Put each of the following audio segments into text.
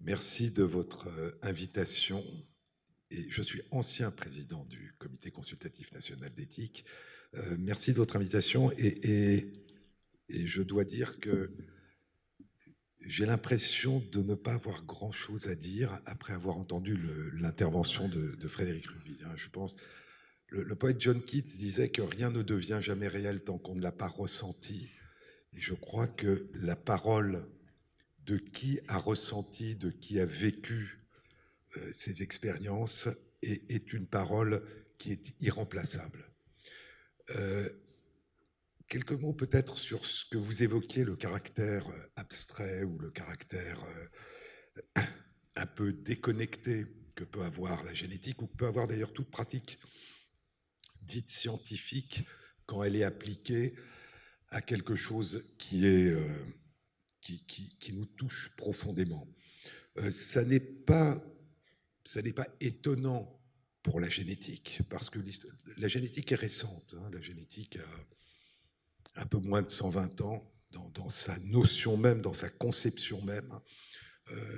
Merci de votre invitation. Et je suis ancien président du Comité consultatif national d'éthique. Merci de votre invitation. Et je dois dire que j'ai l'impression de ne pas avoir grand-chose à dire après avoir entendu l'intervention de Frédéric Ruby. Je pense, le poète John Keats disait que rien ne devient jamais réel tant qu'on ne l'a pas ressenti. Et je crois que la parole de qui a ressenti, de qui a vécu ces expériences est une parole qui est irremplaçable. Quelques mots peut-être sur ce que vous évoquiez, le caractère abstrait ou le caractère un peu déconnecté que peut avoir la génétique, ou que peut avoir d'ailleurs toute pratique dite scientifique quand elle est appliquée à quelque chose qui nous touche profondément. Ça n'est pas étonnant pour la génétique, parce que la génétique est récente. La génétique a un peu moins de 120 ans dans sa notion même, dans sa conception même.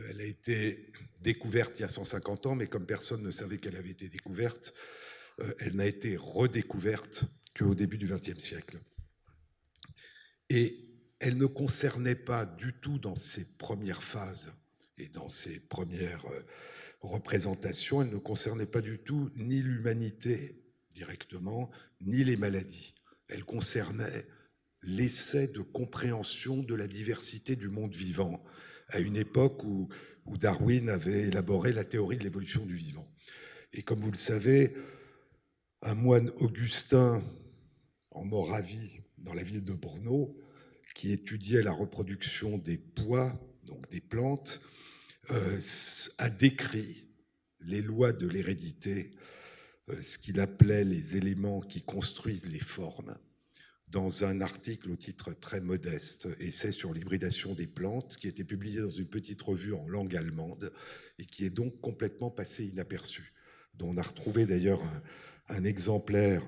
Elle a été découverte il y a 150 ans, mais comme personne ne savait qu'elle avait été découverte, elle n'a été redécouverte qu'au début du XXe siècle. Et elle ne concernait pas du tout dans ses premières phases et dans ses premières représentation, elle ne concernait pas du tout ni l'humanité directement, ni les maladies. Elle concernait l'essai de compréhension de la diversité du monde vivant, à une époque où Darwin avait élaboré la théorie de l'évolution du vivant. Et comme vous le savez, un moine augustin en Moravie, dans la ville de Brno, qui étudiait la reproduction des pois, donc des plantes, a décrit les lois de l'hérédité, ce qu'il appelait les éléments qui construisent les formes, dans un article au titre très modeste, Essai sur l'hybridation des plantes, qui était publié dans une petite revue en langue allemande et qui est donc complètement passé inaperçu, dont on a retrouvé d'ailleurs un exemplaire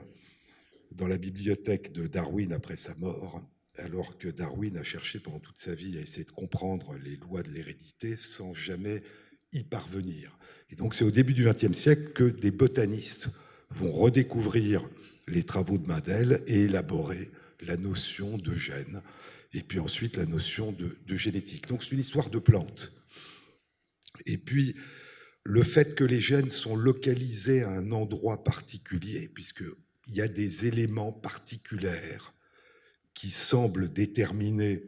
dans la bibliothèque de Darwin après sa mort, alors que Darwin a cherché pendant toute sa vie à essayer de comprendre les lois de l'hérédité sans jamais y parvenir. Et donc c'est au début du XXe siècle que des botanistes vont redécouvrir les travaux de Mendel et élaborer la notion de gène, et puis ensuite la notion de génétique. Donc c'est une histoire de plantes. Et puis le fait que les gènes sont localisés à un endroit particulier, puisqu'il y a des éléments particuliers qui semblent déterminer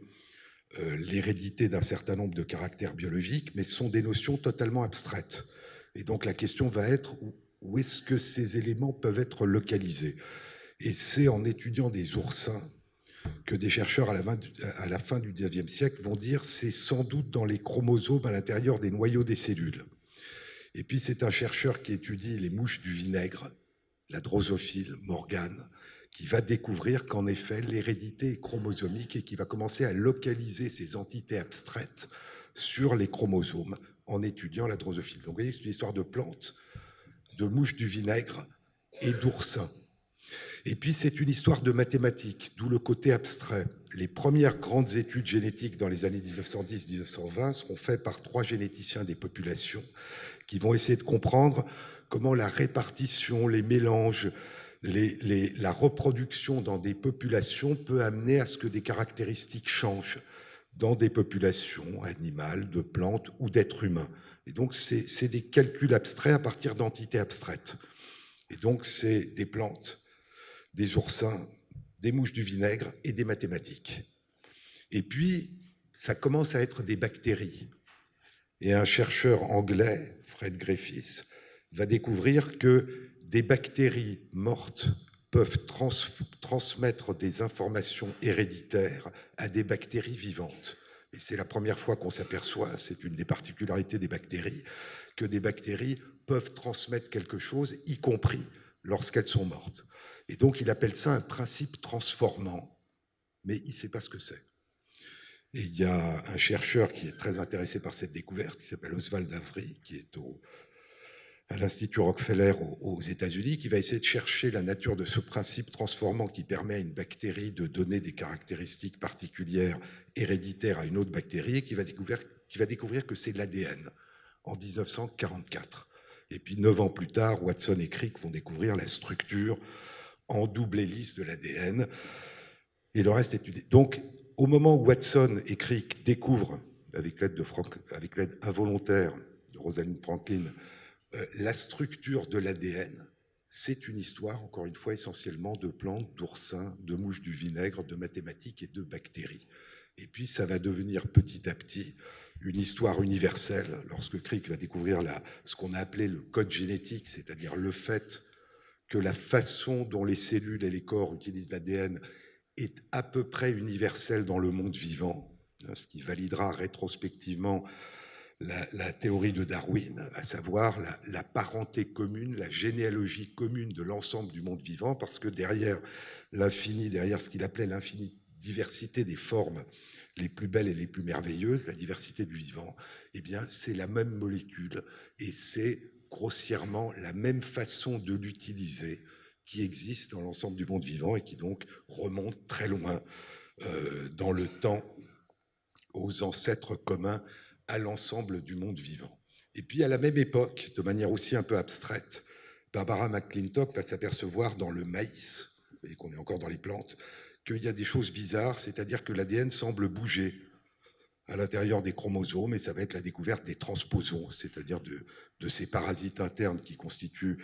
l'hérédité d'un certain nombre de caractères biologiques, mais sont des notions totalement abstraites. Et donc la question va être où est-ce que ces éléments peuvent être localisés? Et c'est en étudiant des oursins que des chercheurs à la fin du XIXe siècle vont dire c'est sans doute dans les chromosomes à l'intérieur des noyaux des cellules. Et puis c'est un chercheur qui étudie les mouches du vinaigre, la drosophile, Morgan, qui va découvrir qu'en effet l'hérédité est chromosomique et qui va commencer à localiser ces entités abstraites sur les chromosomes en étudiant la drosophile. Donc vous voyez, c'est une histoire de plantes, de mouches du vinaigre et d'oursins. Et puis c'est une histoire de mathématiques, d'où le côté abstrait. Les premières grandes études génétiques dans les années 1910-1920 seront faites par 3 généticiens des populations qui vont essayer de comprendre comment la répartition, les mélanges, la reproduction dans des populations peut amener à ce que des caractéristiques changent dans des populations animales, de plantes ou d'êtres humains. Et donc c'est des calculs abstraits à partir d'entités abstraites. Et donc c'est des plantes, des oursins, des mouches du vinaigre et des mathématiques. Et puis, ça commence à être des bactéries. Et un chercheur anglais, Fred Griffiths, va découvrir que des bactéries mortes peuvent transmettre des informations héréditaires à des bactéries vivantes. Et c'est la première fois qu'on s'aperçoit, c'est une des particularités des bactéries, que des bactéries peuvent transmettre quelque chose, y compris lorsqu'elles sont mortes. Et donc il appelle ça un principe transformant, mais il ne sait pas ce que c'est. Et il y a un chercheur qui est très intéressé par cette découverte, qui s'appelle Oswald Avery, qui est à l'Institut Rockefeller aux États-Unis, qui va essayer de chercher la nature de ce principe transformant qui permet à une bactérie de donner des caractéristiques particulières héréditaires à une autre bactérie, et qui va découvrir que c'est l'ADN en 1944. Et puis 9 ans plus tard, Watson et Crick vont découvrir la structure en double hélice de l'ADN, et le reste est étudié. Donc, au moment où Watson et Crick découvrent, avec l'aide involontaire de Rosalind Franklin, la structure de l'ADN, c'est une histoire, encore une fois, essentiellement de plantes, d'oursins, de mouches du vinaigre, de mathématiques et de bactéries. Et puis, ça va devenir petit à petit une histoire universelle, lorsque Crick va découvrir ce qu'on a appelé le code génétique, c'est-à-dire le fait que la façon dont les cellules et les corps utilisent l'ADN est à peu près universelle dans le monde vivant, ce qui validera rétrospectivement la théorie de Darwin, à savoir la parenté commune, la généalogie commune de l'ensemble du monde vivant, parce que derrière l'infini, derrière ce qu'il appelait l'infinie diversité des formes les plus belles et les plus merveilleuses, la diversité du vivant, eh bien, c'est la même molécule et c'est grossièrement la même façon de l'utiliser qui existe dans l'ensemble du monde vivant et qui donc remonte très loin dans le temps aux ancêtres communs à l'ensemble du monde vivant. Et puis à la même époque, de manière aussi un peu abstraite, Barbara McClintock va s'apercevoir dans le maïs, et qu'on est encore dans les plantes, qu'il y a des choses bizarres, c'est-à-dire que l'ADN semble bouger à l'intérieur des chromosomes, et ça va être la découverte des transposons, c'est-à-dire de ces parasites internes qui constituent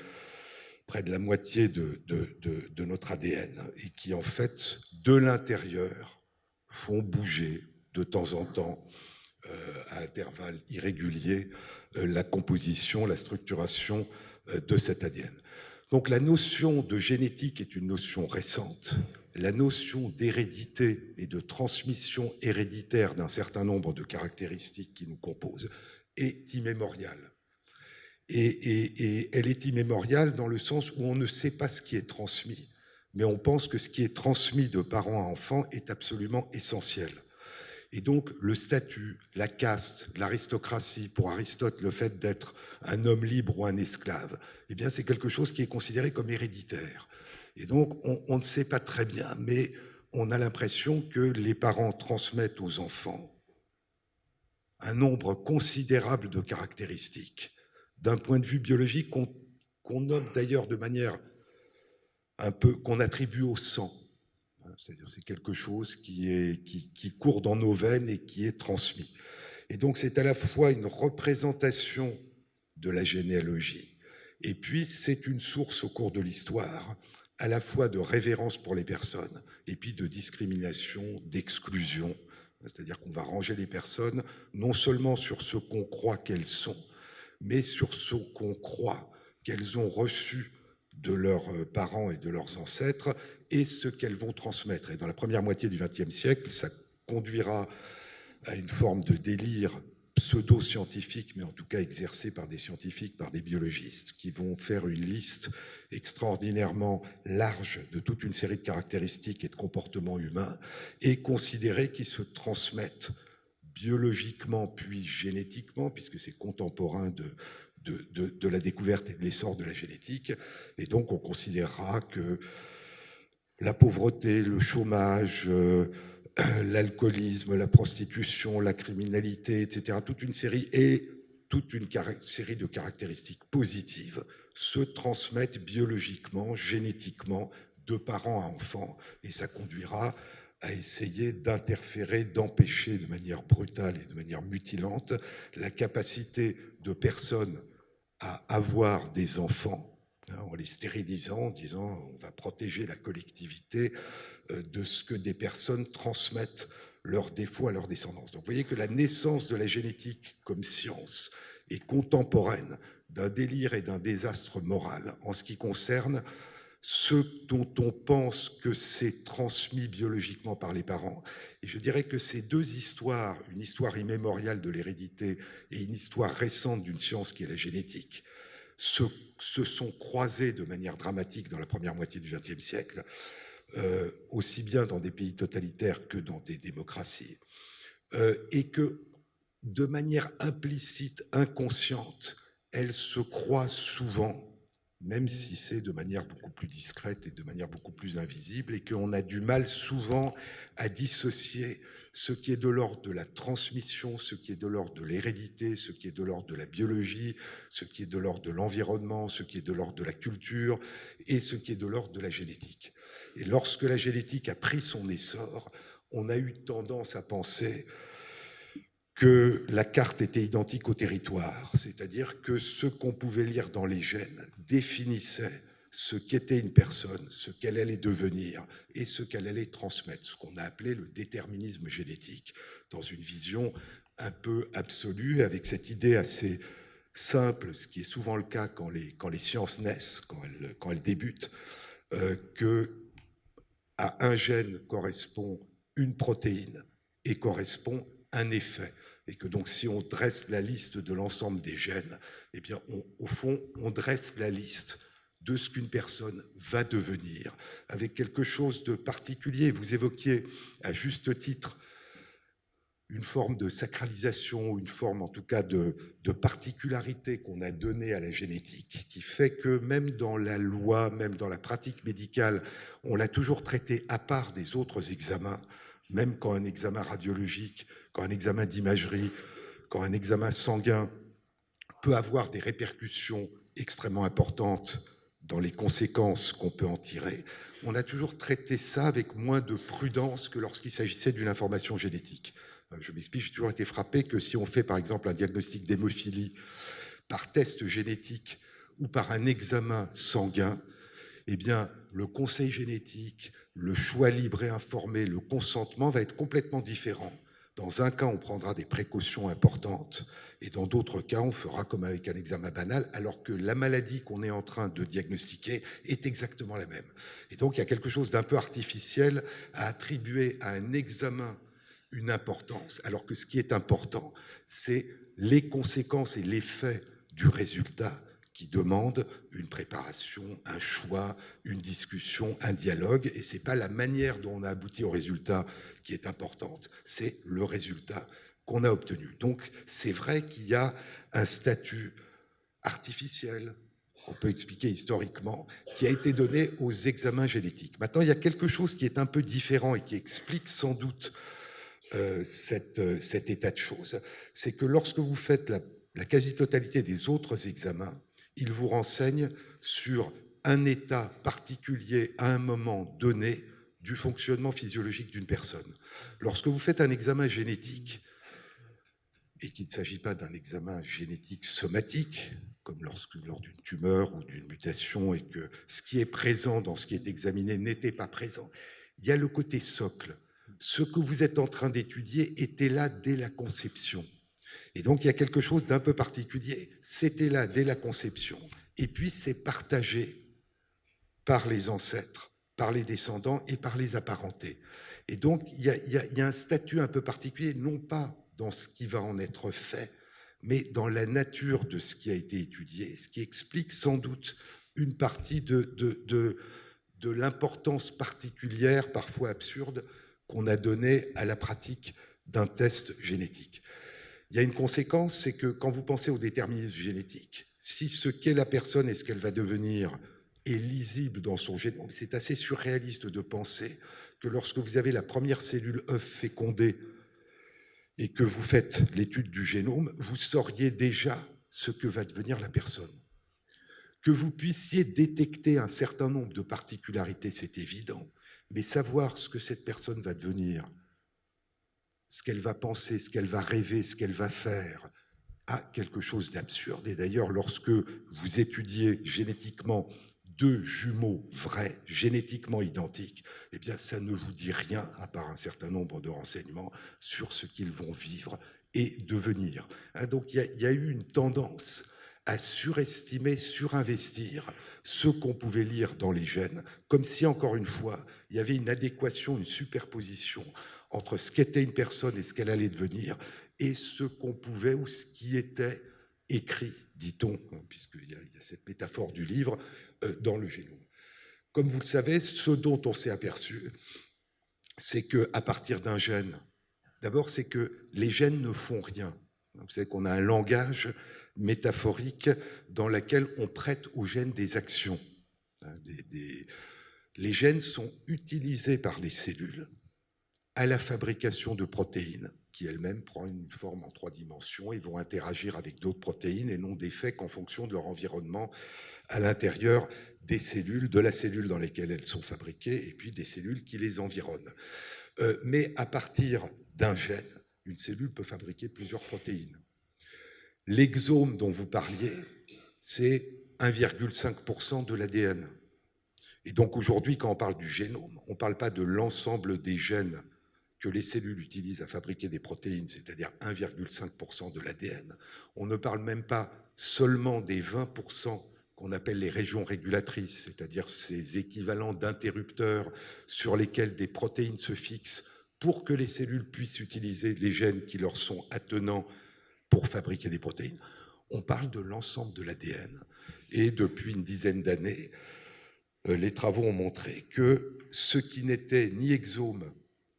près de la moitié de notre ADN, et qui en fait, de l'intérieur, font bouger de temps en temps, à intervalles irréguliers, la composition, la structuration de cet ADN. Donc la notion de génétique est une notion récente. La notion d'hérédité et de transmission héréditaire d'un certain nombre de caractéristiques qui nous composent est immémoriale. Et elle est immémoriale dans le sens où on ne sait pas ce qui est transmis, mais on pense que ce qui est transmis de parents à enfants est absolument essentiel. Et donc, le statut, la caste, l'aristocratie, pour Aristote, le fait d'être un homme libre ou un esclave, eh bien, c'est quelque chose qui est considéré comme héréditaire. Et donc, on ne sait pas très bien, mais on a l'impression que les parents transmettent aux enfants un nombre considérable de caractéristiques, d'un point de vue biologique qu'on nomme d'ailleurs de manière un peu, qu'on attribue au sang. C'est-à-dire c'est quelque chose qui court dans nos veines et qui est transmis. Et donc c'est à la fois une représentation de la généalogie, et puis c'est une source au cours de l'histoire, à la fois de révérence pour les personnes, et puis de discrimination, d'exclusion. C'est-à-dire qu'on va ranger les personnes non seulement sur ce qu'on croit qu'elles sont, mais sur ce qu'on croit qu'elles ont reçu de leurs parents et de leurs ancêtres, et ce qu'elles vont transmettre. Et dans la première moitié du XXe siècle, ça conduira à une forme de délire pseudo-scientifique, mais en tout cas exercé par des scientifiques, par des biologistes, qui vont faire une liste extraordinairement large de toute une série de caractéristiques et de comportements humains, et considérer qu'ils se transmettent biologiquement puis génétiquement, puisque c'est contemporain de la découverte et de l'essor de la génétique. Et donc on considérera que la pauvreté, le chômage, l'alcoolisme, la prostitution, la criminalité, etc., toute une série de caractéristiques positives se transmettent biologiquement, génétiquement, de parents à enfants, et ça conduira à essayer d'interférer, d'empêcher de manière brutale et de manière mutilante la capacité de personnes à avoir des enfants, en les stérilisant, en disant on va protéger la collectivité de ce que des personnes transmettent leurs défauts à leur descendance. Donc vous voyez que la naissance de la génétique comme science est contemporaine d'un délire et d'un désastre moral en ce qui concerne ce dont on pense que c'est transmis biologiquement par les parents. Et je dirais que ces deux histoires, une histoire immémoriale de l'hérédité et une histoire récente d'une science qui est la génétique, se sont croisées de manière dramatique dans la première moitié du XXe siècle, aussi bien dans des pays totalitaires que dans des démocraties, et que de manière implicite, inconsciente, elles se croisent souvent, même si c'est de manière beaucoup plus discrète et de manière beaucoup plus invisible, et qu'on a du mal souvent à dissocier ce qui est de l'ordre de la transmission, ce qui est de l'ordre de l'hérédité, ce qui est de l'ordre de la biologie, ce qui est de l'ordre de l'environnement, ce qui est de l'ordre de la culture, et ce qui est de l'ordre de la génétique. Et lorsque la génétique a pris son essor, on a eu tendance à penser que la carte était identique au territoire, c'est-à-dire que ce qu'on pouvait lire dans les gènes définissait ce qu'était une personne, ce qu'elle allait devenir et ce qu'elle allait transmettre, ce qu'on a appelé le déterminisme génétique, dans une vision un peu absolue, avec cette idée assez simple, ce qui est souvent le cas quand les sciences naissent, quand elles débutent, que à un gène correspond une protéine et correspond un effet. Et que donc, si on dresse la liste de l'ensemble des gènes, eh bien, au fond, on dresse la liste de ce qu'une personne va devenir, avec quelque chose de particulier. Vous évoquiez, à juste titre, une forme de sacralisation, une forme en tout cas de particularité qu'on a donnée à la génétique, qui fait que même dans la loi, même dans la pratique médicale, on l'a toujours traité à part des autres examens, même quand un examen radiologique, quand un examen d'imagerie, quand un examen sanguin peut avoir des répercussions extrêmement importantes dans les conséquences qu'on peut en tirer, on a toujours traité ça avec moins de prudence que lorsqu'il s'agissait d'une information génétique. Je m'explique, j'ai toujours été frappé que si on fait par exemple un diagnostic d'hémophilie par test génétique ou par un examen sanguin, eh bien, le conseil génétique, le choix libre et informé, le consentement va être complètement différent. Dans un cas, on prendra des précautions importantes et dans d'autres cas, on fera comme avec un examen banal, alors que la maladie qu'on est en train de diagnostiquer est exactement la même. Et donc, il y a quelque chose d'un peu artificiel à attribuer à un examen une importance, alors que ce qui est important, c'est les conséquences et l'effet du résultat qui demande une préparation, un choix, une discussion, un dialogue, et ce n'est pas la manière dont on a abouti au résultat qui est importante, c'est le résultat qu'on a obtenu. Donc c'est vrai qu'il y a un statut artificiel, qu'on peut expliquer historiquement, qui a été donné aux examens génétiques. Maintenant, il y a quelque chose qui est un peu différent et qui explique sans doute cet état de choses, c'est que lorsque vous faites la quasi-totalité des autres examens, ils vous renseignent sur un état particulier à un moment donné du fonctionnement physiologique d'une personne. Lorsque vous faites un examen génétique, et qu'il ne s'agit pas d'un examen génétique somatique, comme lors d'une tumeur ou d'une mutation, et que ce qui est présent dans ce qui est examiné n'était pas présent, il y a le côté socle. Ce que vous êtes en train d'étudier était là dès la conception. Et donc, il y a quelque chose d'un peu particulier. C'était là dès la conception. Et puis, c'est partagé par les ancêtres, par les descendants et par les apparentés. Et donc, il y a un statut un peu particulier, non pas dans ce qui va en être fait, mais dans la nature de ce qui a été étudié, ce qui explique sans doute une partie de l'importance particulière, parfois absurde, qu'on a donnée à la pratique d'un test génétique. Il y a une conséquence, c'est que quand vous pensez au déterminisme génétique, si ce qu'est la personne et ce qu'elle va devenir est lisible dans son génome, c'est assez surréaliste de penser que lorsque vous avez la première cellule œuf fécondée et que vous faites l'étude du génome, vous sauriez déjà ce que va devenir la personne. Que vous puissiez détecter un certain nombre de particularités, c'est évident, mais savoir ce que cette personne va devenir, ce qu'elle va penser, ce qu'elle va rêver, ce qu'elle va faire, a quelque chose d'absurde. Et d'ailleurs, lorsque vous étudiez génétiquement deux jumeaux vrais, génétiquement identiques, eh bien, ça ne vous dit rien, à part un certain nombre de renseignements sur ce qu'ils vont vivre et devenir. Donc, il y a eu une tendance à surestimer, surinvestir ce qu'on pouvait lire dans les gènes, comme si, encore une fois, il y avait une adéquation, une superposition entre ce qu'était une personne et ce qu'elle allait devenir, et ce qu'on pouvait ou ce qui était écrit, dit-on, puisqu'il y a cette métaphore du livre, dans le génome. Comme vous le savez, ce dont on s'est aperçu, c'est qu'à partir d'un gène, d'abord, c'est que les gènes ne font rien. Vous savez qu'on a un langage métaphorique dans laquelle on prête aux gènes des actions. Les gènes sont utilisés par les cellules à la fabrication de protéines, qui elles-mêmes prennent une forme en 3 dimensions et vont interagir avec d'autres protéines et n'ont d'effet qu'en fonction de leur environnement à l'intérieur des cellules, de la cellule dans laquelle elles sont fabriquées et puis des cellules qui les environnent. Mais à partir d'un gène, une cellule peut fabriquer plusieurs protéines. L'exome dont vous parliez, c'est 1,5% de l'ADN. Et donc aujourd'hui, quand on parle du génome, on ne parle pas de l'ensemble des gènes que les cellules utilisent à fabriquer des protéines, c'est-à-dire 1,5% de l'ADN. On ne parle même pas seulement des 20% qu'on appelle les régions régulatrices, c'est-à-dire ces équivalents d'interrupteurs sur lesquels des protéines se fixent pour que les cellules puissent utiliser les gènes qui leur sont attenants pour fabriquer des protéines. On parle de l'ensemble de l'ADN. Et depuis une dizaine d'années, les travaux ont montré que ce qui n'était ni exome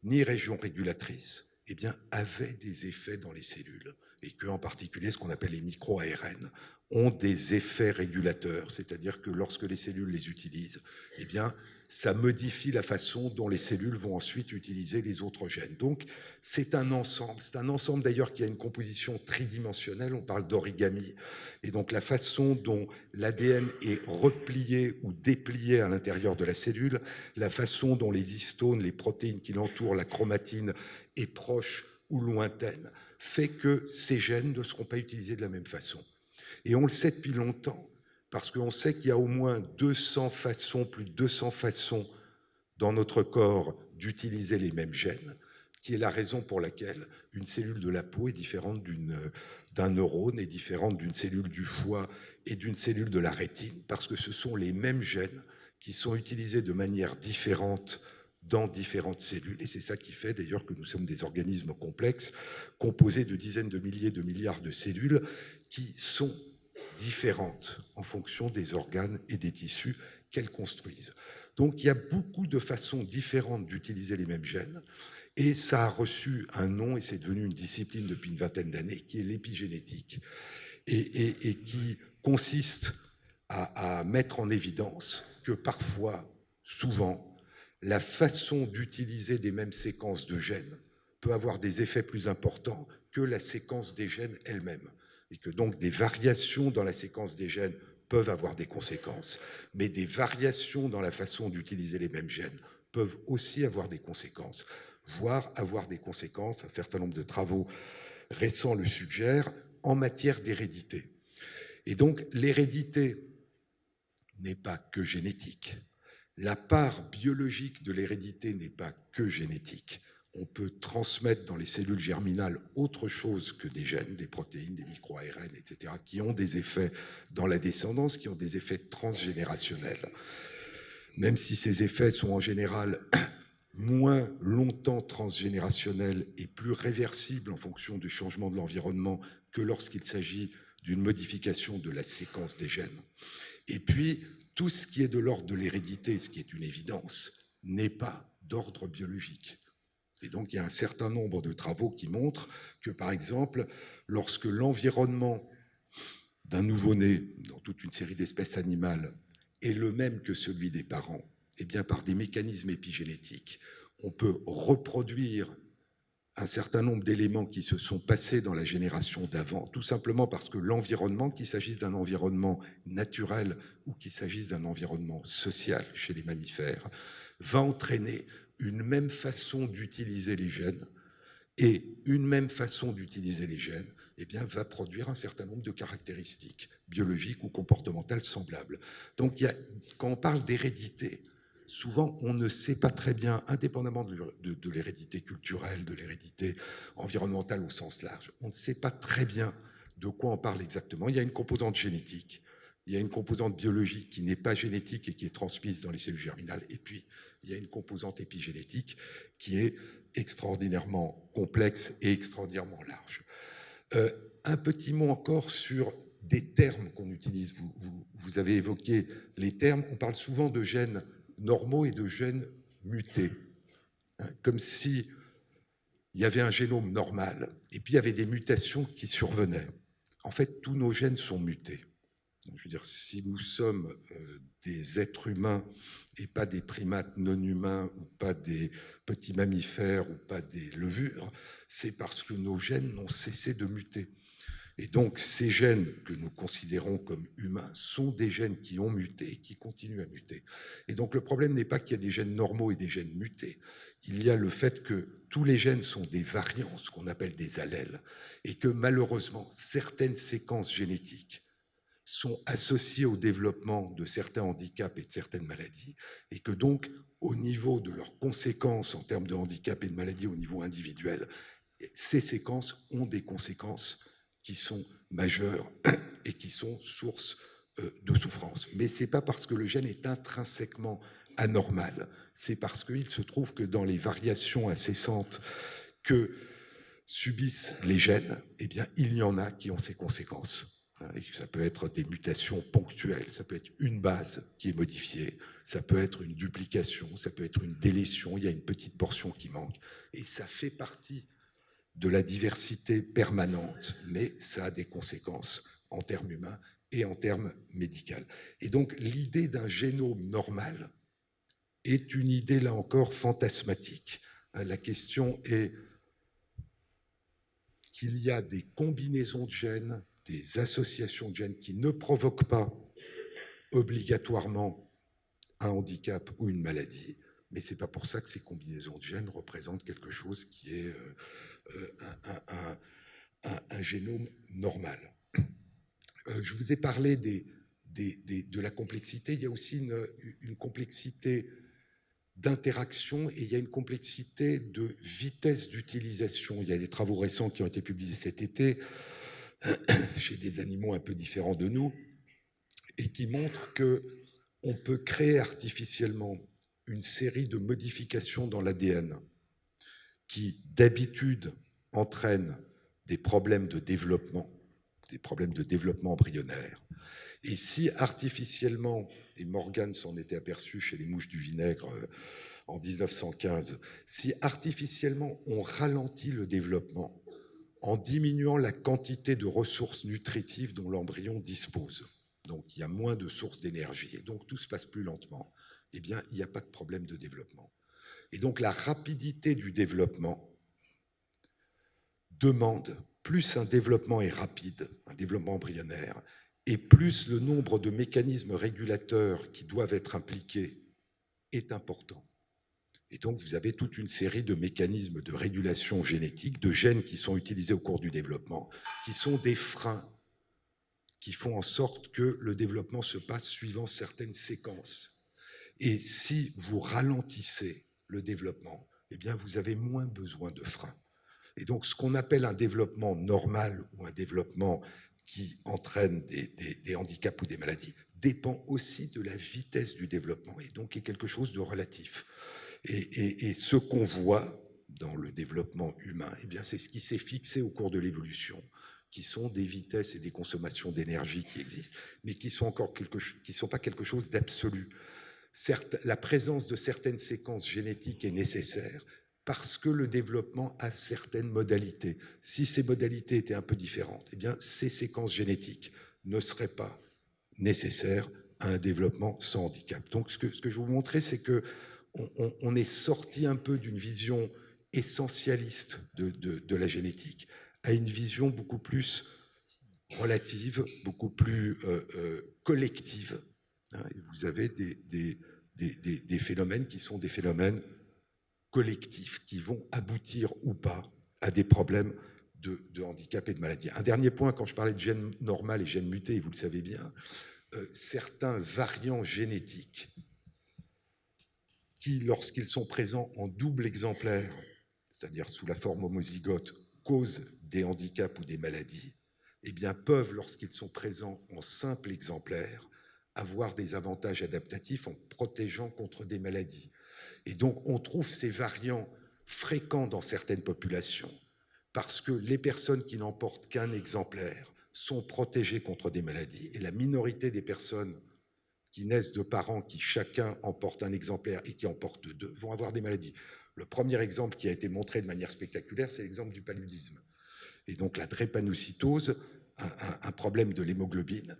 ni région régulatrice, eh bien, avait des effets dans les cellules. Et qu'en particulier, ce qu'on appelle les micro-ARN ont des effets régulateurs, c'est-à-dire que lorsque les cellules les utilisent, eh bien, ça modifie la façon dont les cellules vont ensuite utiliser les autres gènes. Donc, c'est un ensemble d'ailleurs qui a une composition tridimensionnelle, on parle d'origami, et donc la façon dont l'ADN est replié ou déplié à l'intérieur de la cellule, la façon dont les histones, les protéines qui l'entourent, la chromatine est proche ou lointaine, fait que ces gènes ne seront pas utilisés de la même façon. Et on le sait depuis longtemps, parce qu'on sait qu'il y a au moins 200 façons, plus de 200 façons dans notre corps d'utiliser les mêmes gènes, qui est la raison pour laquelle une cellule de la peau est différente d'un neurone, est différente d'une cellule du foie et d'une cellule de la rétine, parce que ce sont les mêmes gènes qui sont utilisés de manière différente dans différentes cellules. Et c'est ça qui fait d'ailleurs que nous sommes des organismes complexes, composés de dizaines de milliers de milliards de cellules qui sont différentes en fonction des organes et des tissus qu'elles construisent. Donc il y a beaucoup de façons différentes d'utiliser les mêmes gènes, et ça a reçu un nom, et c'est devenu une discipline depuis une vingtaine d'années, qui est l'épigénétique, et qui consiste à mettre en évidence que parfois, souvent, la façon d'utiliser des mêmes séquences de gènes peut avoir des effets plus importants que la séquence des gènes elle-même, et que donc des variations dans la séquence des gènes peuvent avoir des conséquences, mais des variations dans la façon d'utiliser les mêmes gènes peuvent aussi avoir des conséquences, voire avoir des conséquences, un certain nombre de travaux récents le suggèrent, en matière d'hérédité. Et donc l'hérédité n'est pas que génétique. La part biologique de l'hérédité n'est pas que génétique. On peut transmettre dans les cellules germinales autre chose que des gènes, des protéines, des micro-ARN, etc., qui ont des effets dans la descendance, qui ont des effets transgénérationnels. Même si ces effets sont en général moins longtemps transgénérationnels et plus réversibles en fonction du changement de l'environnement que lorsqu'il s'agit d'une modification de la séquence des gènes. Et puis, tout ce qui est de l'ordre de l'hérédité, ce qui est une évidence, n'est pas d'ordre biologique. Et donc, il y a un certain nombre de travaux qui montrent que, par exemple, lorsque l'environnement d'un nouveau-né, dans toute une série d'espèces animales, est le même que celui des parents, eh bien, par des mécanismes épigénétiques, on peut reproduire un certain nombre d'éléments qui se sont passés dans la génération d'avant, tout simplement parce que l'environnement, qu'il s'agisse d'un environnement naturel ou qu'il s'agisse d'un environnement social chez les mammifères, va entraîner une même façon d'utiliser les gènes, et une même façon d'utiliser les gènes, eh bien, va produire un certain nombre de caractéristiques biologiques ou comportementales semblables. Donc, quand on parle d'hérédité, souvent, on ne sait pas très bien, indépendamment de l'hérédité culturelle, de l'hérédité environnementale au sens large, on ne sait pas très bien de quoi on parle exactement. Il y a une composante génétique, il y a une composante biologique qui n'est pas génétique et qui est transmise dans les cellules germinales, et puis il y a une composante épigénétique qui est extraordinairement complexe et extraordinairement large. Un petit mot encore sur des termes qu'on utilise. Vous avez évoqué les termes. On parle souvent de gènes normaux et de gènes mutés, comme si il y avait un génome normal et puis il y avait des mutations qui survenaient. en fait, tous nos gènes sont mutés. Je veux dire, si nous sommes des êtres humains et pas des primates non humains ou pas des petits mammifères ou pas des levures, c'est parce que nos gènes n'ont cessé de muter. Et donc, ces gènes que nous considérons comme humains sont des gènes qui ont muté et qui continuent à muter. Et donc, le problème n'est pas qu'il y a des gènes normaux et des gènes mutés. Il y a le fait que tous les gènes sont des variants, ce qu'on appelle des allèles, et que malheureusement, certaines séquences génétiques sont associées au développement de certains handicaps et de certaines maladies, et que donc, au niveau de leurs conséquences en termes de handicap et de maladies au niveau individuel, ces séquences ont des conséquences qui sont majeures et qui sont source de souffrance. Mais ce n'est pas parce que le gène est intrinsèquement anormal, c'est parce qu'il se trouve que dans les variations incessantes que subissent les gènes, eh bien, il y en a qui ont ces conséquences. Ça peut être des mutations ponctuelles, ça peut être une base qui est modifiée, ça peut être une duplication, ça peut être une délétion, il y a une petite portion qui manque. Et ça fait partie de la diversité permanente, mais ça a des conséquences en termes humains et en termes médicaux. Et donc l'idée d'un génome normal est une idée, là encore, fantasmatique. La question est qu'il y a des combinaisons de gènes, des associations de gènes qui ne provoquent pas obligatoirement un handicap ou une maladie, mais ce n'est pas pour ça que ces combinaisons de gènes représentent quelque chose qui est un génome normal. Je vous ai parlé de la complexité. Il y a aussi une complexité d'interaction et il y a une complexité de vitesse d'utilisation. Il y a des travaux récents qui ont été publiés cet été chez des animaux un peu différents de nous et qui montrent qu'on peut créer artificiellement une série de modifications dans l'ADN qui, d'habitude, entraînent des problèmes de développement embryonnaire. Et si artificiellement, et Morgan s'en était aperçu chez les mouches du vinaigre en 1915, si artificiellement on ralentit le développement en diminuant la quantité de ressources nutritives dont l'embryon dispose, donc il y a moins de sources d'énergie, et donc tout se passe plus lentement, eh bien il n'y a pas de problème de développement. Et donc la rapidité du développement demande, plus un développement est rapide, un développement embryonnaire, et plus le nombre de mécanismes régulateurs qui doivent être impliqués est important. Et donc vous avez toute une série de mécanismes de régulation génétique, de gènes qui sont utilisés au cours du développement, qui sont des freins, qui font en sorte que le développement se passe suivant certaines séquences. Et si vous ralentissez le développement, eh bien vous avez moins besoin de freins. Et donc ce qu'on appelle un développement normal ou un développement qui entraîne des handicaps ou des maladies dépend aussi de la vitesse du développement et donc est quelque chose de relatif. Et ce qu'on voit dans le développement humain, eh bien c'est ce qui s'est fixé au cours de l'évolution, qui sont des vitesses et des consommations d'énergie qui existent, mais qui sont encore qui sont pas quelque chose d'absolu. Certes, la présence de certaines séquences génétiques est nécessaire parce que le développement a certaines modalités. Si ces modalités étaient un peu différentes, eh bien, ces séquences génétiques ne seraient pas nécessaires à un développement sans handicap. Donc, ce que je vais vous montrer, c'est qu'on est sorti un peu d'une vision essentialiste de la génétique à une vision beaucoup plus relative, beaucoup plus collective. Vous avez des phénomènes qui sont des phénomènes collectifs qui vont aboutir ou pas à des problèmes de handicap et de maladie. Un dernier point, quand je parlais de gènes normal et gènes mutés, vous le savez bien, certains variants génétiques qui, lorsqu'ils sont présents en double exemplaire, c'est-à-dire sous la forme homozygote, causent des handicaps ou des maladies, eh bien, peuvent, lorsqu'ils sont présents en simple exemplaire, avoir des avantages adaptatifs en protégeant contre des maladies. Et donc, on trouve ces variants fréquents dans certaines populations parce que les personnes qui n'en portent qu'un exemplaire sont protégées contre des maladies et la minorité des personnes qui naissent de parents qui chacun en porte un exemplaire et qui en portent deux vont avoir des maladies. Le premier exemple qui a été montré de manière spectaculaire, c'est l'exemple du paludisme. Et donc la drépanocytose un problème de l'hémoglobine,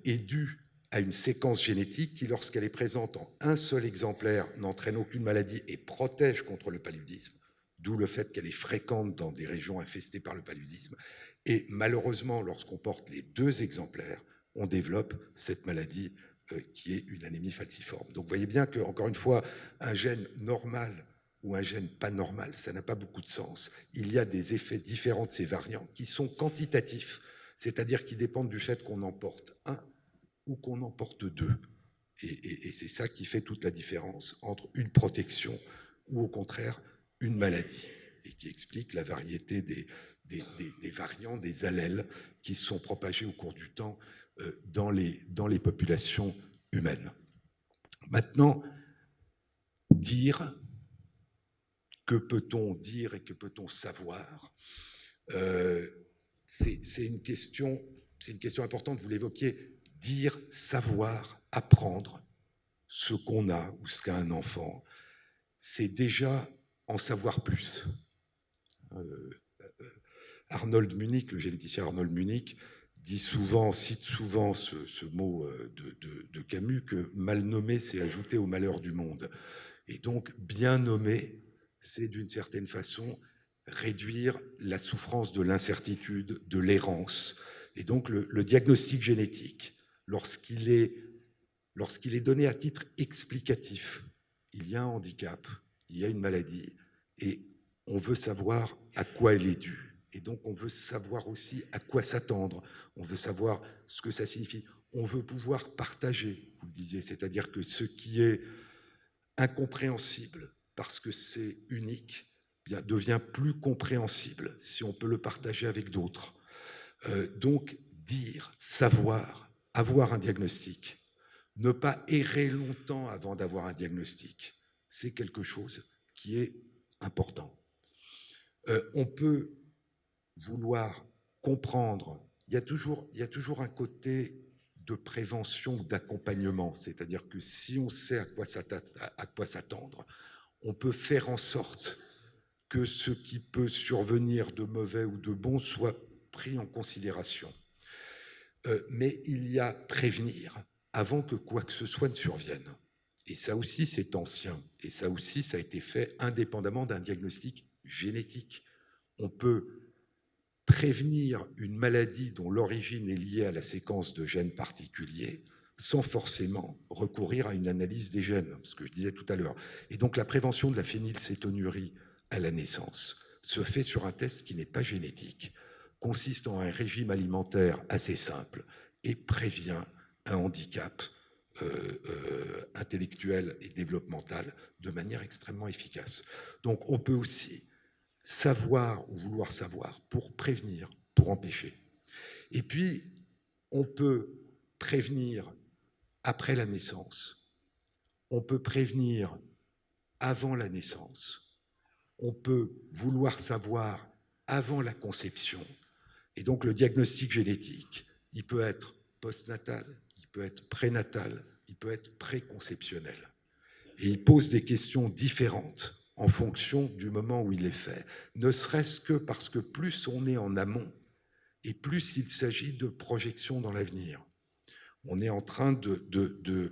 est due à une séquence génétique qui, lorsqu'elle est présente en un seul exemplaire, n'entraîne aucune maladie et protège contre le paludisme, d'où le fait qu'elle est fréquente dans des régions infestées par le paludisme. Et malheureusement, lorsqu'on porte les 2 exemplaires, on développe cette maladie qui est une anémie falciforme. Donc vous voyez bien que, encore une fois, un gène normal ou un gène pas normal, ça n'a pas beaucoup de sens. Il y a des effets différents de ces variants qui sont quantitatifs, c'est-à-dire qui dépendent du fait qu'on en porte un ou qu'on en porte 2. Et c'est ça qui fait toute la différence entre une protection ou au contraire une maladie, et qui explique la variété des variants, des allèles qui sont propagés au cours du temps dans les populations humaines. Maintenant, dire, que peut-on dire et que peut-on savoir, c'est une question importante, vous l'évoquiez. Dire, savoir, apprendre ce qu'on a ou ce qu'a un enfant, c'est déjà en savoir plus. Arnold Münnich, le généticien Arnold Münnich, cite souvent ce mot de Camus, que mal nommé, c'est ajouter au malheur du monde. Et donc, bien nommé, c'est d'une certaine façon réduire la souffrance de l'incertitude, de l'errance. Et donc, le diagnostic génétique, lorsqu'il est donné à titre explicatif, il y a un handicap, il y a une maladie, et on veut savoir à quoi elle est due. Et donc, on veut savoir aussi à quoi s'attendre. On veut savoir ce que ça signifie. On veut pouvoir partager, vous le disiez, c'est-à-dire que ce qui est incompréhensible parce que c'est unique, bien, devient plus compréhensible si on peut le partager avec d'autres. Donc, dire, savoir, avoir un diagnostic, ne pas errer longtemps avant d'avoir un diagnostic, c'est quelque chose qui est important. On peut vouloir comprendre, il y a toujours un côté de prévention, d'accompagnement, c'est-à-dire que si on sait à quoi s'attendre, on peut faire en sorte que ce qui peut survenir de mauvais ou de bon soit pris en considération. Mais il y a prévenir avant que quoi que ce soit ne survienne. Et ça aussi, c'est ancien. Et ça aussi, ça a été fait indépendamment d'un diagnostic génétique. On peut prévenir une maladie dont l'origine est liée à la séquence de gènes particuliers sans forcément recourir à une analyse des gènes, ce que je disais tout à l'heure. Et donc la prévention de la phénylcétonurie à la naissance se fait sur un test qui n'est pas génétique, consiste en un régime alimentaire assez simple et prévient un handicap intellectuel et développemental de manière extrêmement efficace. Donc on peut aussi savoir ou vouloir savoir pour prévenir, pour empêcher. Et puis, on peut prévenir après la naissance, on peut prévenir avant la naissance, on peut vouloir savoir avant la conception. Et donc, le diagnostic génétique, il peut être postnatal, il peut être prénatal, il peut être préconceptionnel. Et il pose des questions différentes en fonction du moment où il est fait, ne serait-ce que parce que plus on est en amont et plus il s'agit de projection dans l'avenir. On est en train de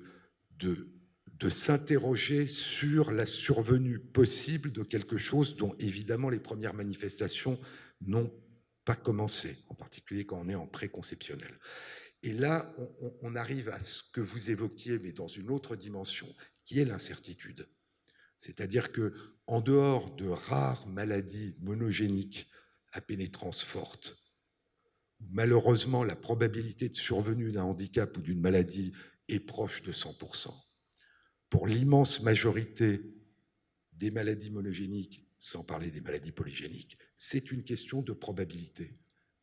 s'interroger sur la survenue possible de quelque chose dont évidemment les premières manifestations n'ont pas commencé, en particulier quand on est en préconceptionnel. Et là, on arrive à ce que vous évoquiez, mais dans une autre dimension, qui est l'incertitude. C'est-à-dire qu'en dehors de rares maladies monogéniques à pénétrance forte, où malheureusement la probabilité de survenue d'un handicap ou d'une maladie est proche de 100%, pour l'immense majorité des maladies monogéniques, sans parler des maladies polygéniques, c'est une question de probabilité.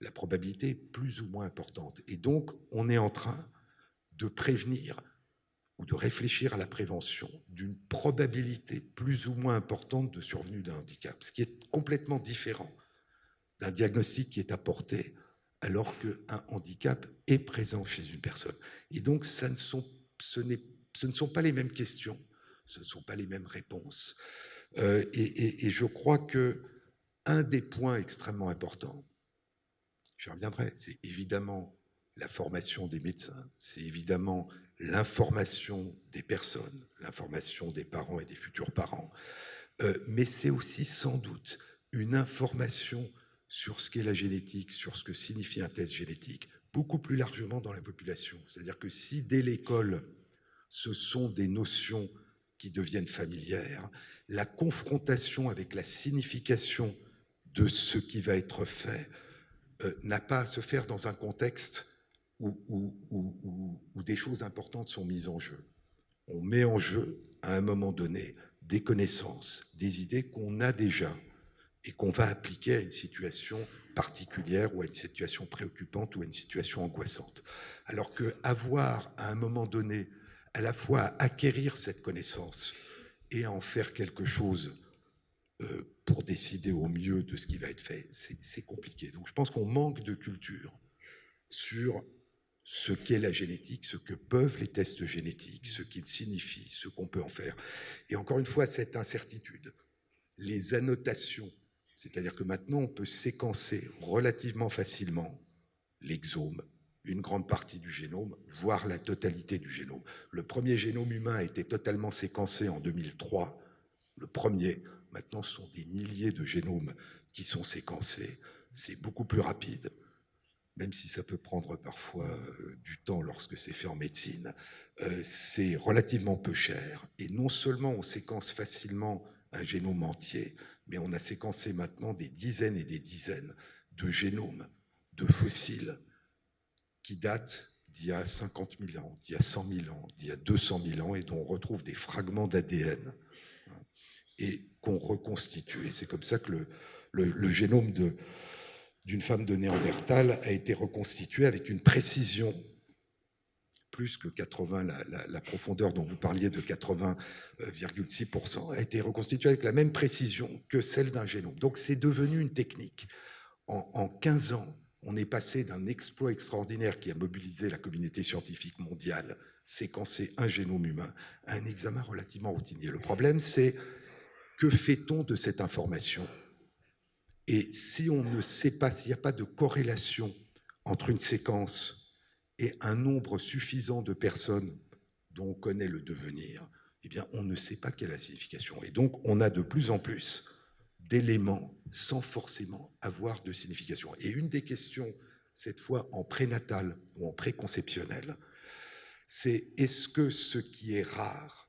La probabilité est plus ou moins importante. Et donc, on est en train de prévenir ou de réfléchir à la prévention d'une probabilité plus ou moins importante de survenue d'un handicap, ce qui est complètement différent d'un diagnostic qui est apporté alors qu'un handicap est présent chez une personne. Et donc, ce ne sont pas les mêmes questions, ce ne sont pas les mêmes réponses. Et je crois qu'un des points extrêmement importants, j'y reviendrai, c'est évidemment la formation des médecins, c'est évidemment l'information des personnes, l'information des parents et des futurs parents, mais c'est aussi sans doute une information sur ce qu'est la génétique, sur ce que signifie un test génétique, beaucoup plus largement dans la population. C'est-à-dire que si dès l'école, ce sont des notions qui deviennent familières, la confrontation avec la signification de ce qui va être fait n'a pas à se faire dans un contexte où des choses importantes sont mises en jeu. On met en jeu, à un moment donné, des connaissances, des idées qu'on a déjà et qu'on va appliquer à une situation particulière ou à une situation préoccupante ou à une situation angoissante. Alors qu'avoir, à un moment donné, à la fois à acquérir cette connaissance et à en faire quelque chose pour décider au mieux de ce qui va être fait, c'est compliqué. Donc je pense qu'on manque de culture sur ce qu'est la génétique, ce que peuvent les tests génétiques, ce qu'ils signifient, ce qu'on peut en faire. Et encore une fois, cette incertitude, les annotations, c'est-à-dire que maintenant on peut séquencer relativement facilement l'exome, une grande partie du génome, voire la totalité du génome. Le premier génome humain a été totalement séquencé en 2003, le premier. Maintenant, ce sont des milliers de génomes qui sont séquencés. C'est beaucoup plus rapide, même si ça peut prendre parfois du temps lorsque c'est fait en médecine. C'est relativement peu cher. Et non seulement on séquence facilement un génome entier, mais on a séquencé maintenant des dizaines et des dizaines de génomes, de fossiles, qui datent d'il y a 50 000 ans, d'il y a 100 000 ans, d'il y a 200 000 ans, et dont on retrouve des fragments d'ADN et qu'on reconstitue. Et c'est comme ça que le génome d'une femme de Néandertal a été reconstitué avec une précision plus que 80, la profondeur dont vous parliez de 80,6%, a été reconstituée avec la même précision que celle d'un génome. Donc c'est devenu une technique. En 15 ans, on est passé d'un exploit extraordinaire qui a mobilisé la communauté scientifique mondiale, séquencer un génome humain, à un examen relativement routinier. Le problème, c'est que fait-on de cette information? Et si on ne sait pas, s'il n'y a pas de corrélation entre une séquence et un nombre suffisant de personnes dont on connaît le devenir, eh bien, on ne sait pas quelle est la signification. Et donc, on a de plus en plus d'éléments sans forcément avoir de signification. Et une des questions, cette fois en prénatal ou en préconceptionnel, c'est est-ce que ce qui est rare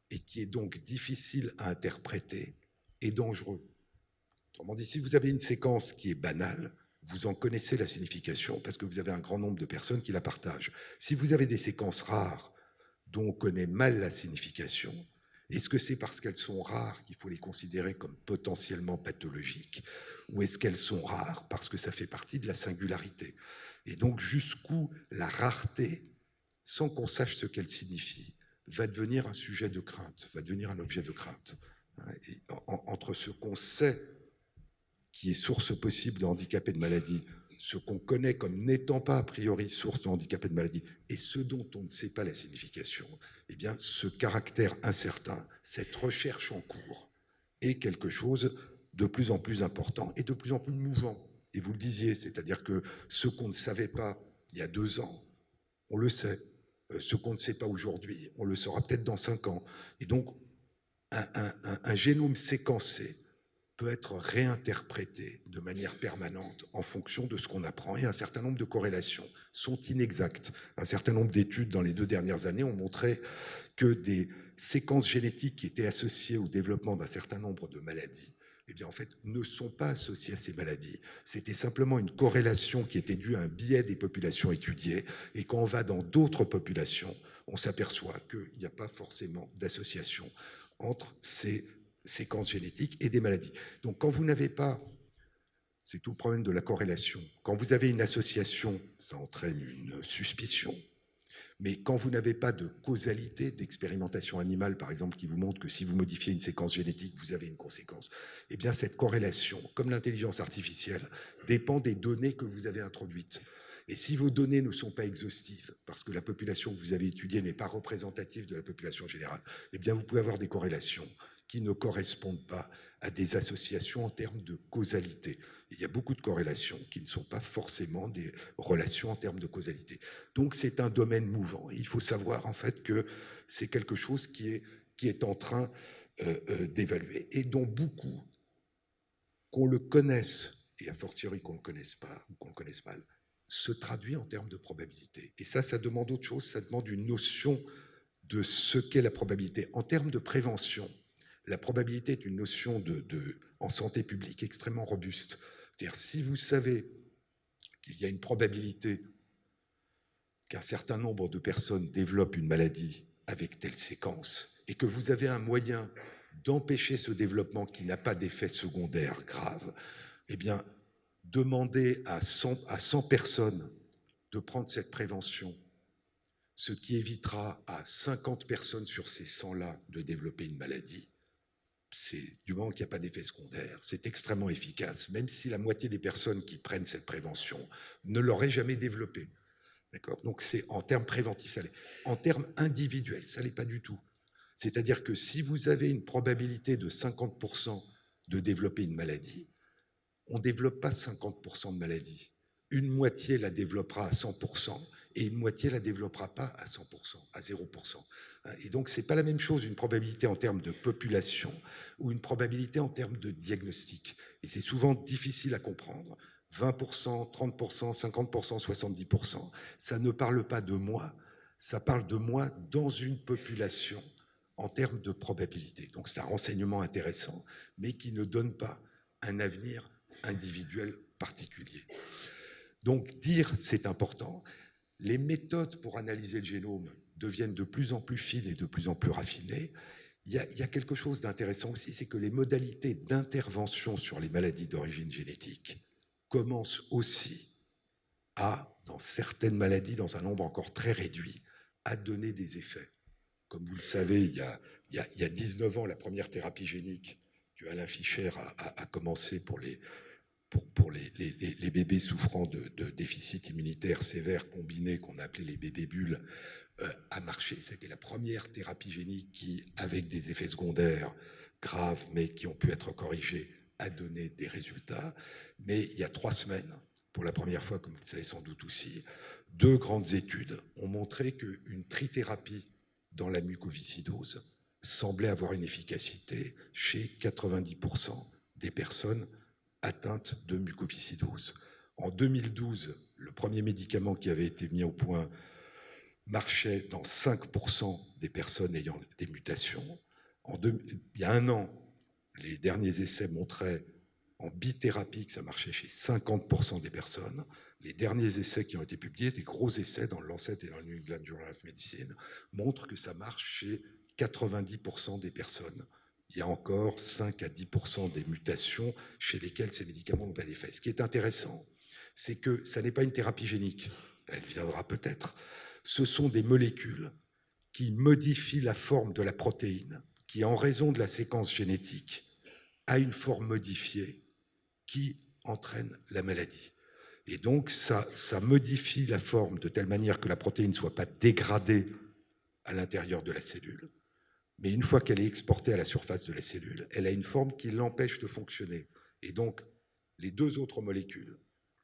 et qui est donc difficile à interpréter est dangereux? Autrement dit, si vous avez une séquence qui est banale, vous en connaissez la signification parce que vous avez un grand nombre de personnes qui la partagent. Si vous avez des séquences rares dont on connaît mal la signification, est-ce que c'est parce qu'elles sont rares qu'il faut les considérer comme potentiellement pathologiques, ou est-ce qu'elles sont rares parce que ça fait partie de la singularité? Et donc jusqu'où la rareté, sans qu'on sache ce qu'elle signifie, va devenir un sujet de crainte, va devenir un objet de crainte. Et entre ce qu'on sait qui est source possible de handicap et de maladie, ce qu'on connaît comme n'étant pas a priori source de handicap et de maladie, et ce dont on ne sait pas la signification, eh bien, ce caractère incertain, cette recherche en cours, est quelque chose de plus en plus important et de plus en plus mouvant. Et vous le disiez, c'est-à-dire que ce qu'on ne savait pas il y a 2 ans, on le sait. Ce qu'on ne sait pas aujourd'hui, on le saura peut-être dans 5 ans. Et donc, un génome séquencé peut être réinterprété de manière permanente en fonction de ce qu'on apprend. Et un certain nombre de corrélations sont inexactes. Un certain nombre d'études dans les 2 dernières années ont montré que des séquences génétiques qui étaient associées au développement d'un certain nombre de maladies, eh bien, en fait, ne sont pas associées à ces maladies. C'était simplement une corrélation qui était due à un biais des populations étudiées. Et quand on va dans d'autres populations, on s'aperçoit qu'il n'y a pas forcément d'association entre ces séquences génétiques et des maladies. Donc quand vous n'avez pas, c'est tout le problème de la corrélation, quand vous avez une association, ça entraîne une suspicion, mais quand vous n'avez pas de causalité d'expérimentation animale, par exemple, qui vous montre que si vous modifiez une séquence génétique, vous avez une conséquence, eh bien cette corrélation, comme l'intelligence artificielle, dépend des données que vous avez introduites. Et si vos données ne sont pas exhaustives, parce que la population que vous avez étudiée n'est pas représentative de la population générale, eh bien vous pouvez avoir des corrélations qui ne correspondent pas à des associations en termes de causalité. Il y a beaucoup de corrélations qui ne sont pas forcément des relations en termes de causalité. Donc c'est un domaine mouvant. Il faut savoir en fait que c'est quelque chose qui est en train d'évaluer et dont beaucoup, qu'on le connaisse, et a fortiori qu'on ne le connaisse pas ou qu'on le connaisse mal, se traduit en termes de probabilité. Et ça demande autre chose, ça demande une notion de ce qu'est la probabilité. En termes de prévention, la probabilité est une notion en santé publique extrêmement robuste. C'est-à-dire, si vous savez qu'il y a une probabilité qu'un certain nombre de personnes développent une maladie avec telle séquence, et que vous avez un moyen d'empêcher ce développement qui n'a pas d'effet secondaire grave, eh bien, demandez à 100 personnes de prendre cette prévention, ce qui évitera à 50 personnes sur ces 100-là de développer une maladie. C'est du moment qu'il n'y a pas d'effet secondaire, c'est extrêmement efficace, même si la moitié des personnes qui prennent cette prévention ne l'auraient jamais développée. D'accord ? Donc c'est en termes préventifs, ça l'est. En termes individuels, ça l'est pas du tout. C'est-à-dire que si vous avez une probabilité de 50% de développer une maladie, on ne développe pas 50% de maladies. Une moitié la développera à 100% et une moitié la développera pas à 100%, à 0%. Et donc, ce n'est pas la même chose, une probabilité en termes de population ou une probabilité en termes de diagnostic. Et c'est souvent difficile à comprendre. 20%, 30%, 50%, 70%, ça ne parle pas de moi, ça parle de moi dans une population en termes de probabilité. Donc, c'est un renseignement intéressant, mais qui ne donne pas un avenir individuel particulier. Donc dire c'est important. Les méthodes pour analyser le génome deviennent de plus en plus fines et de plus en plus raffinées. Il y a quelque chose d'intéressant aussi, c'est que les modalités d'intervention sur les maladies d'origine génétique commencent aussi à, dans certaines maladies, dans un nombre encore très réduit, à donner des effets. Comme vous le savez, il y a 19 ans, la première thérapie génique que Alain Fischer a commencé pour les bébés souffrant de déficit immunitaire sévère combiné, qu'on appelait les bébés bulles, a marché. C'était la première thérapie génique qui, avec des effets secondaires graves, mais qui ont pu être corrigés, a donné des résultats. Mais il y a 3 semaines, pour la première fois, comme vous le savez sans doute aussi, 2 grandes études ont montré qu'une trithérapie dans la mucoviscidose semblait avoir une efficacité chez 90% des personnes atteintes de mucoviscidose. En 2012, le premier médicament qui avait été mis au point marchait dans 5% des personnes ayant des mutations. Il y a 1 an, les derniers essais montraient en bithérapie que ça marchait chez 50% des personnes. Les derniers essais qui ont été publiés, des gros essais dans le Lancet et dans le New England Journal of Medicine, montrent que ça marche chez 90% des personnes. Il y a encore 5 à 10% des mutations chez lesquelles ces médicaments n'ont pas d'effet. Ce qui est intéressant, c'est que ça n'est pas une thérapie génique, elle viendra peut-être. Ce sont des molécules qui modifient la forme de la protéine, qui, en raison de la séquence génétique, a une forme modifiée qui entraîne la maladie. Et donc, ça modifie la forme de telle manière que la protéine ne soit pas dégradée à l'intérieur de la cellule. Mais une fois qu'elle est exportée à la surface de la cellule, elle a une forme qui l'empêche de fonctionner. Et donc, les 2 autres molécules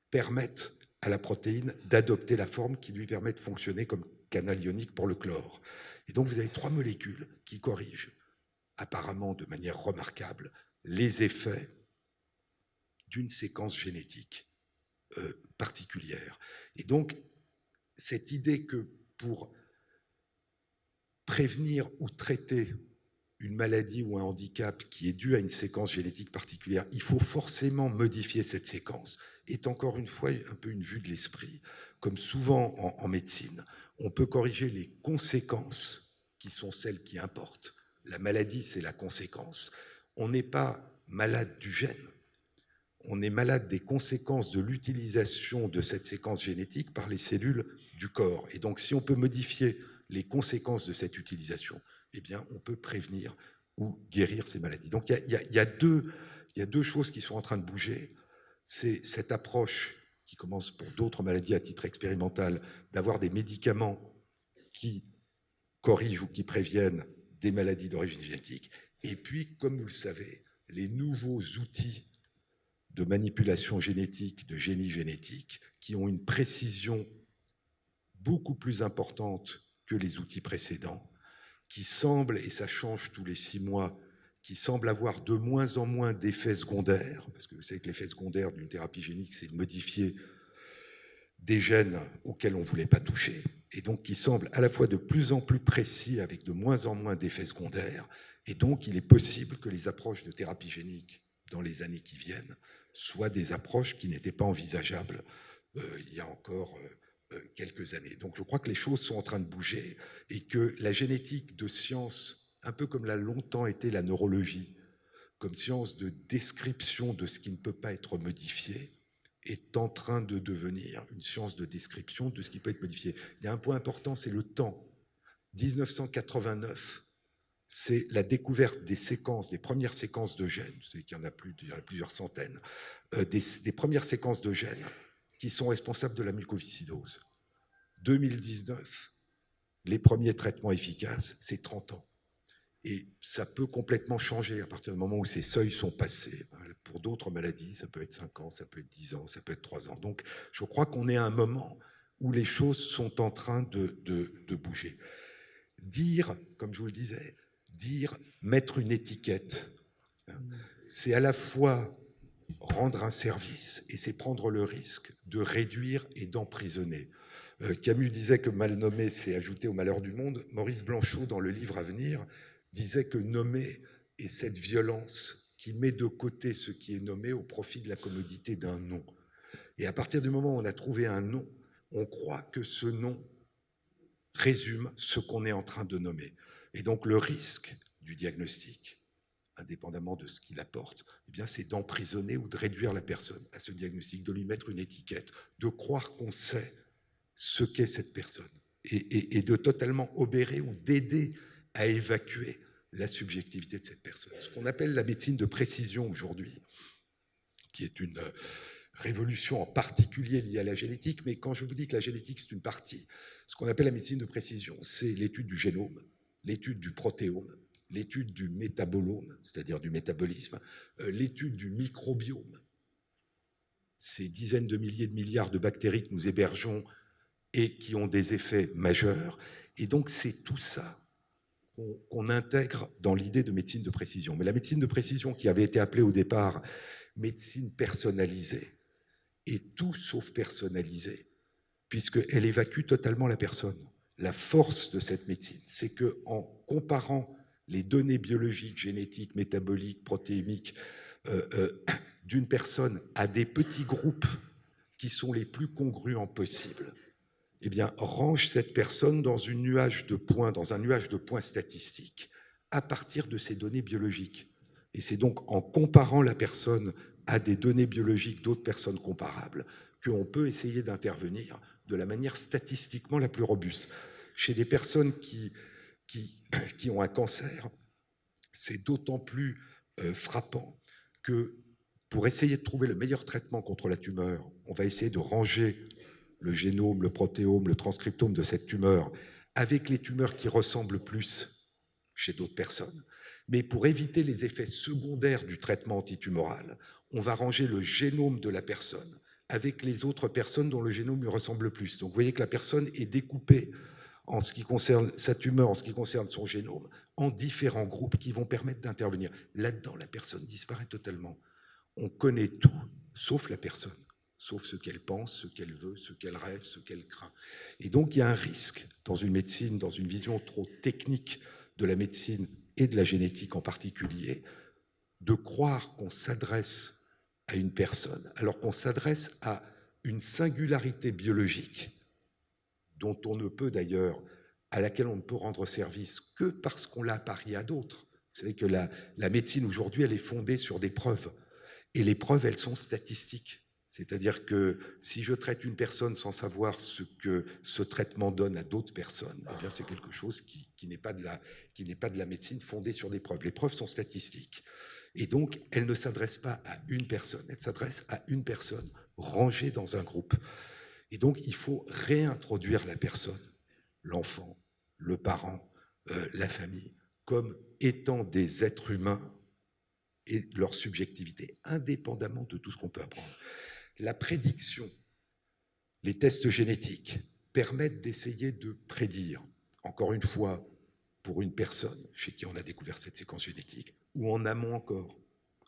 permettent à la protéine d'adopter la forme qui lui permet de fonctionner comme canal ionique pour le chlore. Et donc, vous avez 3 molécules qui corrigent, apparemment de manière remarquable, les effets d'une séquence génétique particulière. Et donc, cette idée que pour prévenir ou traiter une maladie ou un handicap qui est dû à une séquence génétique particulière, il faut forcément modifier cette séquence, est encore une fois un peu une vue de l'esprit. Comme souvent en médecine, on peut corriger les conséquences qui sont celles qui importent. La maladie, c'est la conséquence. On n'est pas malade du gène, on est malade des conséquences de l'utilisation de cette séquence génétique par les cellules du corps. Et donc, si on peut modifier les conséquences de cette utilisation, eh bien, on peut prévenir ou guérir ces maladies. Donc, il y a 2 choses qui sont en train de bouger. C'est cette approche qui commence pour d'autres maladies à titre expérimental, d'avoir des médicaments qui corrigent ou qui préviennent des maladies d'origine génétique. Et puis, comme vous le savez, les nouveaux outils de manipulation génétique, de génie génétique, qui ont une précision beaucoup plus importante que les outils précédents, qui semblent, et ça change tous les 6 mois, qui semblent avoir de moins en moins d'effets secondaires, parce que vous savez que l'effet secondaire d'une thérapie génique, c'est de modifier des gènes auxquels on ne voulait pas toucher, et donc qui semblent à la fois de plus en plus précis, avec de moins en moins d'effets secondaires, et donc il est possible que les approches de thérapie génique dans les années qui viennent soient des approches qui n'étaient pas envisageables il y a encore quelques années. Donc je crois que les choses sont en train de bouger et que la génétique de science, un peu comme l'a longtemps été la neurologie, comme science de description de ce qui ne peut pas être modifié, est en train de devenir une science de description de ce qui peut être modifié. Il y a un point important, c'est le temps. 1989, c'est la découverte des séquences, des premières séquences de gènes, vous savez qu'il y en a plusieurs centaines, des premières séquences de gènes qui sont responsables de la mucoviscidose. 2019, les premiers traitements efficaces, c'est 30 ans. Et ça peut complètement changer à partir du moment où ces seuils sont passés. Pour d'autres maladies, ça peut être 5 ans, ça peut être 10 ans, ça peut être 3 ans. Donc je crois qu'on est à un moment où les choses sont en train de bouger. Dire, comme je vous le disais, mettre une étiquette, c'est à la fois rendre un service et c'est prendre le risque de réduire et d'emprisonner. Camus disait que mal nommé, c'est ajouter au malheur du monde. Maurice Blanchot, dans le livre à venir, disait que nommer est cette violence qui met de côté ce qui est nommé au profit de la commodité d'un nom. Et à partir du moment où on a trouvé un nom, on croit que ce nom résume ce qu'on est en train de nommer. Et donc le risque du diagnostic, indépendamment de ce qu'il apporte, eh bien, c'est d'emprisonner ou de réduire la personne à ce diagnostic, de lui mettre une étiquette, de croire qu'on sait ce qu'est cette personne et de totalement obérer ou d'aider à évacuer la subjectivité de cette personne. Ce qu'on appelle la médecine de précision aujourd'hui, qui est une révolution en particulier liée à la génétique, mais quand je vous dis que la génétique, c'est une partie, ce qu'on appelle la médecine de précision, c'est l'étude du génome, l'étude du protéome, l'étude du métabolome, c'est-à-dire du métabolisme, l'étude du microbiome, ces dizaines de milliers de milliards de bactéries que nous hébergeons et qui ont des effets majeurs. Et donc, c'est tout ça qu'on intègre dans l'idée de médecine de précision. Mais la médecine de précision, qui avait été appelée au départ médecine personnalisée, est tout sauf personnalisée, puisqu'elle évacue totalement la personne. La force de cette médecine, c'est qu'en comparant les données biologiques, génétiques, métaboliques, protéimiques d'une personne à des petits groupes qui sont les plus congruents possibles, eh bien, range cette personne dans un nuage de points statistiques à partir de ces données biologiques. Et c'est donc en comparant la personne à des données biologiques d'autres personnes comparables qu'on peut essayer d'intervenir de la manière statistiquement la plus robuste. Chez des personnes qui ont un cancer, c'est d'autant plus frappant que pour essayer de trouver le meilleur traitement contre la tumeur, on va essayer de ranger le génome, le protéome, le transcriptome de cette tumeur avec les tumeurs qui ressemblent plus chez d'autres personnes. Mais pour éviter les effets secondaires du traitement antitumoral, on va ranger le génome de la personne avec les autres personnes dont le génome lui ressemble plus. Donc vous voyez que la personne est découpée en ce qui concerne sa tumeur, en ce qui concerne son génome, en différents groupes qui vont permettre d'intervenir. Là-dedans, la personne disparaît totalement. On connaît tout, sauf la personne, sauf ce qu'elle pense, ce qu'elle veut, ce qu'elle rêve, ce qu'elle craint. Et donc, il y a un risque dans une médecine, dans une vision trop technique de la médecine et de la génétique en particulier, de croire qu'on s'adresse à une personne, alors qu'on s'adresse à une singularité biologique dont on ne peut d'ailleurs, à laquelle on ne peut rendre service que parce qu'on l'a apparié à d'autres. Vous savez que la médecine aujourd'hui, elle est fondée sur des preuves. Et les preuves, elles sont statistiques. C'est-à-dire que si je traite une personne sans savoir ce que ce traitement donne à d'autres personnes, eh bien c'est quelque chose qui n'est pas de la médecine fondée sur des preuves. Les preuves sont statistiques. Et donc, elles ne s'adressent pas à une personne, elles s'adressent à une personne rangée dans un groupe. Et donc, il faut réintroduire la personne, l'enfant, le parent, la famille, comme étant des êtres humains et leur subjectivité, indépendamment de tout ce qu'on peut apprendre. La prédiction, les tests génétiques permettent d'essayer de prédire, encore une fois, pour une personne chez qui on a découvert cette séquence génétique, ou en amont encore,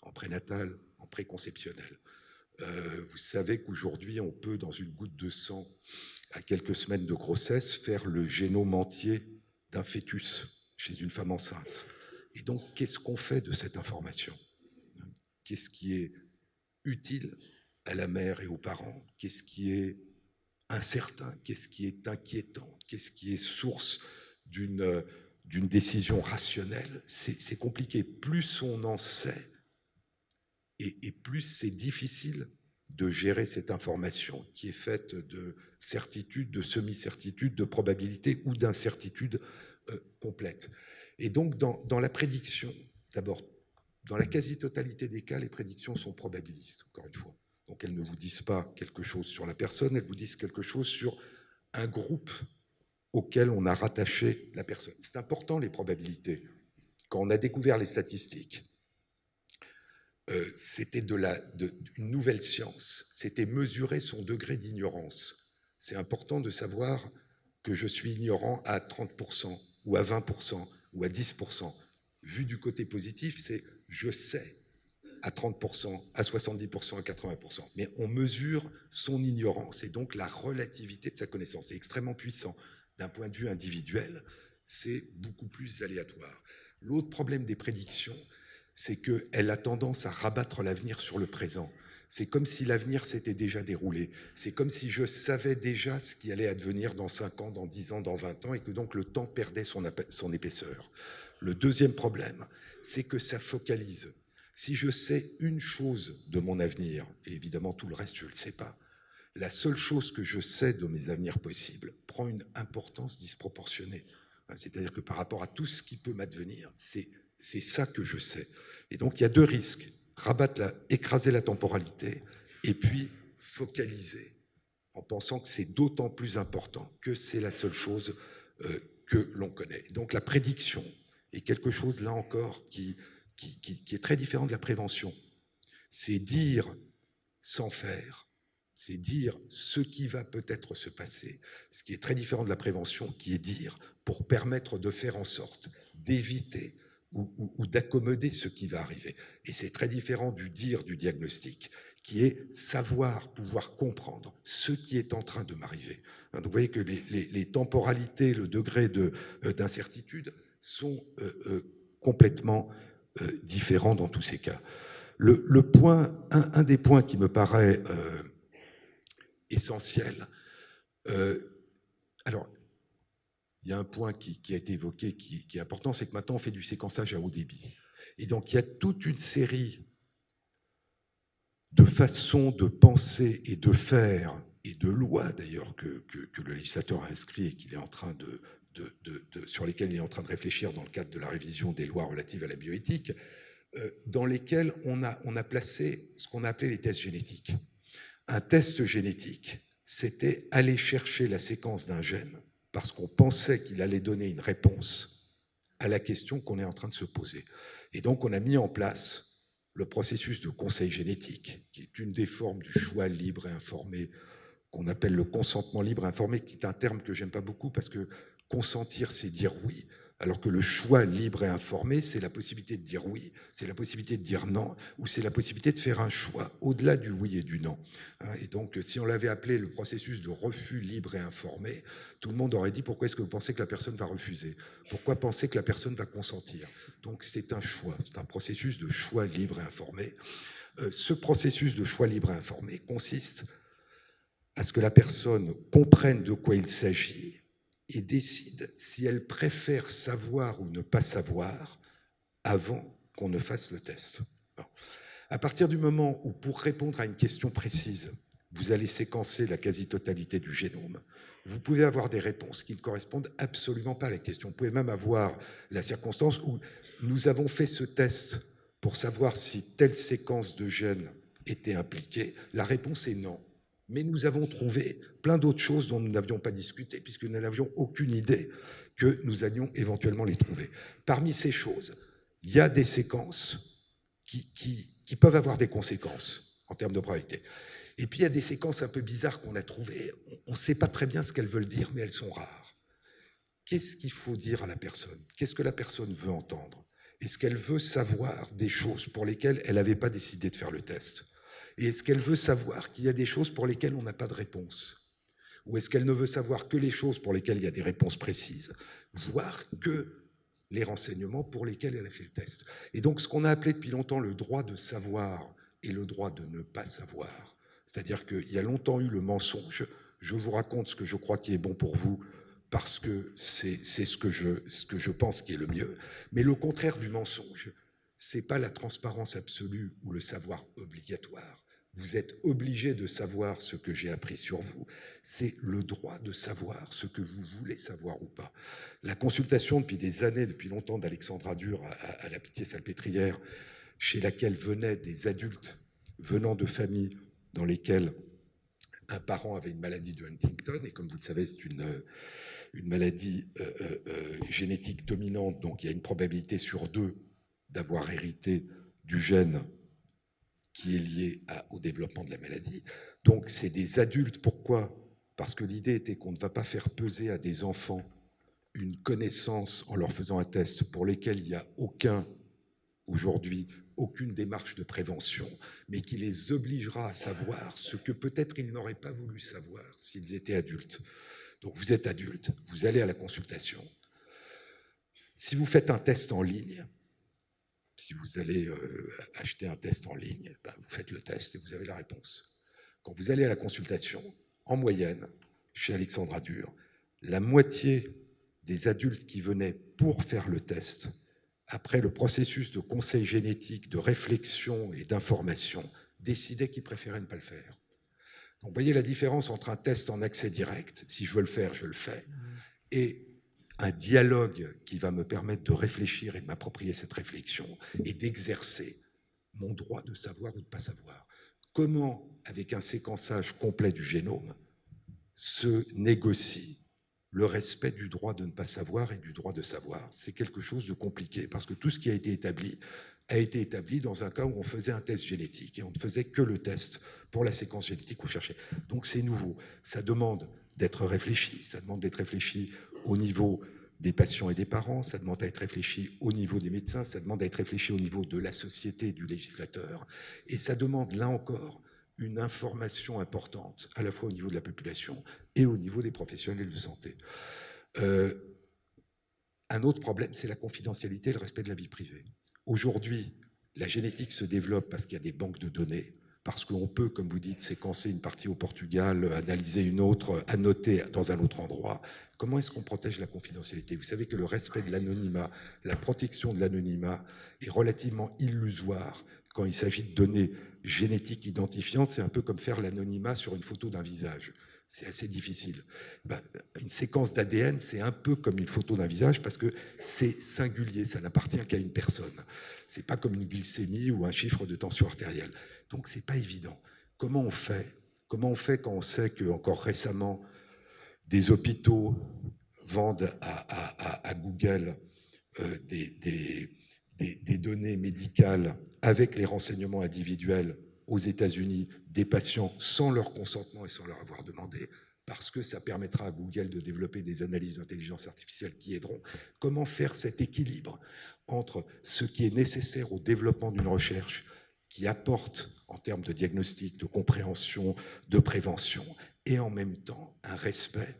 en prénatal, en préconceptionnel. Vous savez qu'aujourd'hui, on peut, dans une goutte de sang, à quelques semaines de grossesse, faire le génome entier d'un fœtus chez une femme enceinte. Et donc, qu'est-ce qu'on fait de cette information? Qu'est-ce qui est utile à la mère et aux parents? Qu'est-ce qui est incertain? Qu'est-ce qui est inquiétant? Qu'est-ce qui est source d'une décision rationnelle? C'est compliqué. Plus on en sait, et plus c'est difficile de gérer cette information qui est faite de certitude, de semi-certitude, de probabilité ou d'incertitude complète. Et donc, dans la prédiction, d'abord, dans la quasi-totalité des cas, les prédictions sont probabilistes, encore une fois. Donc, elles ne vous disent pas quelque chose sur la personne, elles vous disent quelque chose sur un groupe auquel on a rattaché la personne. C'est important, les probabilités. Quand on a découvert les statistiques, c'était une nouvelle science. C'était mesurer son degré d'ignorance. C'est important de savoir que je suis ignorant à 30% ou à 20% ou à 10%. Vu du côté positif, c'est je sais à 30%, à 70%, à 80%. Mais on mesure son ignorance et donc la relativité de sa connaissance. C'est extrêmement puissant. D'un point de vue individuel, c'est beaucoup plus aléatoire. L'autre problème des prédictions, c'est qu'elle a tendance à rabattre l'avenir sur le présent. C'est comme si l'avenir s'était déjà déroulé. C'est comme si je savais déjà ce qui allait advenir dans 5 ans, dans 10 ans, dans 20 ans, et que donc le temps perdait son épaisseur. Le deuxième problème, c'est que ça focalise. Si je sais une chose de mon avenir, et évidemment tout le reste je ne le sais pas, la seule chose que je sais de mes avenirs possibles prend une importance disproportionnée. C'est-à-dire que par rapport à tout ce qui peut m'advenir, c'est ça que je sais. Et donc il y a deux risques, écraser la temporalité et puis focaliser en pensant que c'est d'autant plus important que c'est la seule chose que l'on connaît. Donc la prédiction est quelque chose, là encore, qui est très différent de la prévention. C'est dire sans faire, c'est dire ce qui va peut-être se passer, ce qui est très différent de la prévention, qui est dire pour permettre de faire en sorte d'éviter ou d'accommoder ce qui va arriver. Et c'est très différent du dire du diagnostic, qui est savoir, pouvoir comprendre ce qui est en train de m'arriver. Donc vous voyez que les temporalités, le degré d'incertitude sont complètement différents dans tous ces cas. Un des points qui me paraît essentiel, alors il y a un point qui a été évoqué qui est important, c'est que maintenant on fait du séquençage à haut débit. Et donc il y a toute une série de façons de penser et de faire, et de lois d'ailleurs que le législateur a inscrit et qu'il est en train sur lesquelles il est en train de réfléchir dans le cadre de la révision des lois relatives à la bioéthique, dans lesquelles on a placé ce qu'on a appelé les tests génétiques. Un test génétique, c'était aller chercher la séquence d'un gène parce qu'on pensait qu'il allait donner une réponse à la question qu'on est en train de se poser. Et donc, on a mis en place le processus de conseil génétique, qui est une des formes du choix libre et informé, qu'on appelle le consentement libre et informé, qui est un terme que j'aime pas beaucoup parce que consentir, c'est dire oui, alors que le choix libre et informé, c'est la possibilité de dire oui, c'est la possibilité de dire non, ou c'est la possibilité de faire un choix au-delà du oui et du non. Et donc, si on l'avait appelé le processus de refus libre et informé, tout le monde aurait dit pourquoi est-ce que vous pensez que la personne va refuser? Pourquoi penser que la personne va consentir? Donc, c'est un choix, c'est un processus de choix libre et informé. Ce processus de choix libre et informé consiste à ce que la personne comprenne de quoi il s'agit et décide si elle préfère savoir ou ne pas savoir avant qu'on ne fasse le test. Bon. À partir du moment où, pour répondre à une question précise, vous allez séquencer la quasi-totalité du génome, vous pouvez avoir des réponses qui ne correspondent absolument pas à la question. Vous pouvez même avoir la circonstance où nous avons fait ce test pour savoir si telle séquence de gènes était impliquée. La réponse est non. Mais nous avons trouvé plein d'autres choses dont nous n'avions pas discuté, puisque nous n'avions aucune idée que nous allions éventuellement les trouver. Parmi ces choses, il y a des séquences qui peuvent avoir des conséquences en termes de probabilité. Et puis il y a des séquences un peu bizarres qu'on a trouvées. On ne sait pas très bien ce qu'elles veulent dire, mais elles sont rares. Qu'est-ce qu'il faut dire à la personne? Qu'est-ce que la personne veut entendre? Est-ce qu'elle veut savoir des choses pour lesquelles elle n'avait pas décidé de faire le test? Et est-ce qu'elle veut savoir qu'il y a des choses pour lesquelles on n'a pas de réponse? Ou est-ce qu'elle ne veut savoir que les choses pour lesquelles il y a des réponses précises, voire que les renseignements pour lesquels elle a fait le test? Et donc ce qu'on a appelé depuis longtemps le droit de savoir et le droit de ne pas savoir, c'est-à-dire qu'il y a longtemps eu le mensonge, je vous raconte ce que je crois qui est bon pour vous, parce que c'est ce que je pense qui est le mieux. Mais le contraire du mensonge, c'est pas la transparence absolue ou le savoir obligatoire. Vous êtes obligé de savoir ce que j'ai appris sur vous. C'est le droit de savoir ce que vous voulez savoir ou pas. La consultation depuis des années, depuis longtemps, d'Alexandra Dur à la Pitié-Salpêtrière, chez laquelle venaient des adultes venant de familles dans lesquelles un parent avait une maladie de Huntington, et comme vous le savez, c'est une maladie génétique dominante, donc il y a une probabilité sur 2 d'avoir hérité du gène qui est lié au développement de la maladie. Donc c'est des adultes. Pourquoi? Parce que l'idée était qu'on ne va pas faire peser à des enfants une connaissance en leur faisant un test pour lesquels il n'y a aujourd'hui aucune démarche de prévention, mais qui les obligera à savoir ce que peut-être ils n'auraient pas voulu savoir s'ils étaient adultes. Donc vous êtes adulte, vous allez à la consultation. Si vous faites un test en ligne, si vous allez acheter un test en ligne, vous faites le test et vous avez la réponse. Quand vous allez à la consultation, en moyenne, chez Alexandra Dur, la moitié des adultes qui venaient pour faire le test, après le processus de conseil génétique, de réflexion et d'information, décidaient qu'ils préféraient ne pas le faire. Donc, vous voyez la différence entre un test en accès direct, si je veux le faire, je le fais, et un dialogue qui va me permettre de réfléchir et de m'approprier cette réflexion et d'exercer mon droit de savoir ou de ne pas savoir. Comment, avec un séquençage complet du génome, se négocie le respect du droit de ne pas savoir et du droit de savoir? C'est quelque chose de compliqué, parce que tout ce qui a été établi dans un cas où on faisait un test génétique, et on ne faisait que le test pour la séquence génétique qu'on cherchait. Donc c'est nouveau. Ça demande d'être réfléchi, ça demande d'être réfléchi au niveau des patients et des parents, ça demande à être réfléchi au niveau des médecins, ça demande à être réfléchi au niveau de la société, du législateur, et ça demande, là encore, une information importante, à la fois au niveau de la population et au niveau des professionnels de santé. Un autre problème, c'est la confidentialité et le respect de la vie privée. Aujourd'hui, la génétique se développe parce qu'il y a des banques de données, parce qu'on peut, comme vous dites, séquencer une partie au Portugal, analyser une autre, annoter dans un autre endroit. Comment est-ce qu'on protège la confidentialité? Vous savez que le respect de l'anonymat, la protection de l'anonymat est relativement illusoire quand il s'agit de données génétiques identifiantes. C'est un peu comme faire l'anonymat sur une photo d'un visage. C'est assez difficile. Une séquence d'ADN, c'est un peu comme une photo d'un visage parce que c'est singulier, ça n'appartient qu'à une personne. C'est pas comme une glycémie ou un chiffre de tension artérielle. Donc c'est pas évident. Comment on fait quand on sait que encore récemment des hôpitaux vendent à Google des données médicales avec les renseignements individuels aux États-Unis des patients sans leur consentement et sans leur avoir demandé, parce que ça permettra à Google de développer des analyses d'intelligence artificielle qui aideront? Comment faire cet équilibre entre ce qui est nécessaire au développement d'une recherche qui apporte en termes de diagnostic, de compréhension, de prévention, et en même temps un respect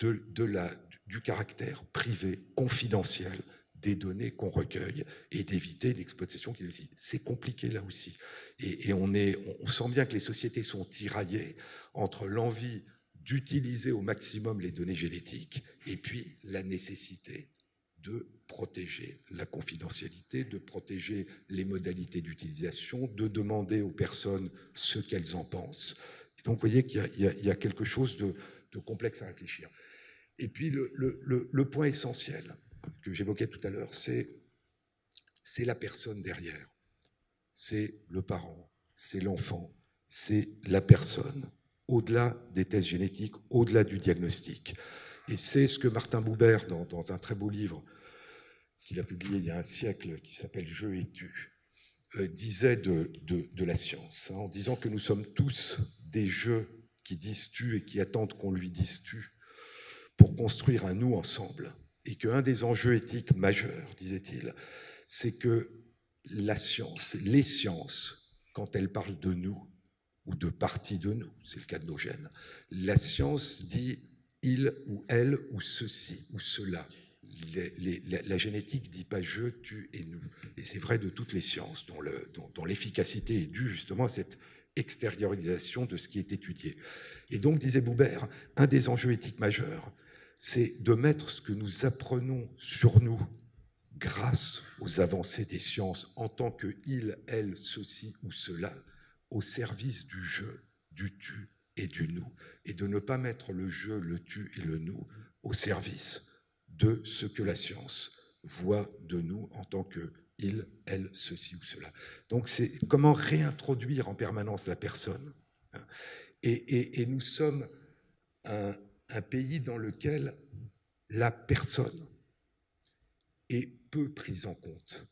du caractère privé, confidentiel des données qu'on recueille et d'éviter l'exploitation qui est ici. C'est compliqué là aussi. Et on sent bien que les sociétés sont tiraillées entre l'envie d'utiliser au maximum les données génétiques et puis la nécessité de protéger la confidentialité, de protéger les modalités d'utilisation, de demander aux personnes ce qu'elles en pensent. Et donc vous voyez qu'il y a quelque chose de complexe à réfléchir. Et puis le point essentiel que j'évoquais tout à l'heure, c'est la personne derrière. C'est le parent, c'est l'enfant, c'est la personne, au-delà des tests génétiques, au-delà du diagnostic. Et c'est ce que Martin Buber, dans un très beau livre qu'il a publié il y a un siècle, qui s'appelle « Je et tu », disait de la science, en disant que nous sommes tous des jeux qui disent tu et qui attendent qu'on lui dise tu pour construire un nous ensemble, et qu'un des enjeux éthiques majeurs, disait-il, c'est que la science, les sciences, quand elles parlent de nous, ou de partie de nous, c'est le cas de nos gènes, la science dit il ou elle ou ceci ou cela. La génétique ne dit pas je, tu et nous. Et c'est vrai de toutes les sciences, dont l'efficacité est due justement à cette extériorisation de ce qui est étudié. Et donc, disait Buber, un des enjeux éthiques majeurs, c'est de mettre ce que nous apprenons sur nous grâce aux avancées des sciences en tant que il, elle, ceci ou cela, au service du je, du tu et du nous, et de ne pas mettre le je, le tu et le nous au service de ce que la science voit de nous en tant que il, elle, ceci ou cela. Donc c'est comment réintroduire en permanence la personne. Et nous sommes un pays dans lequel la personne est peu prise en compte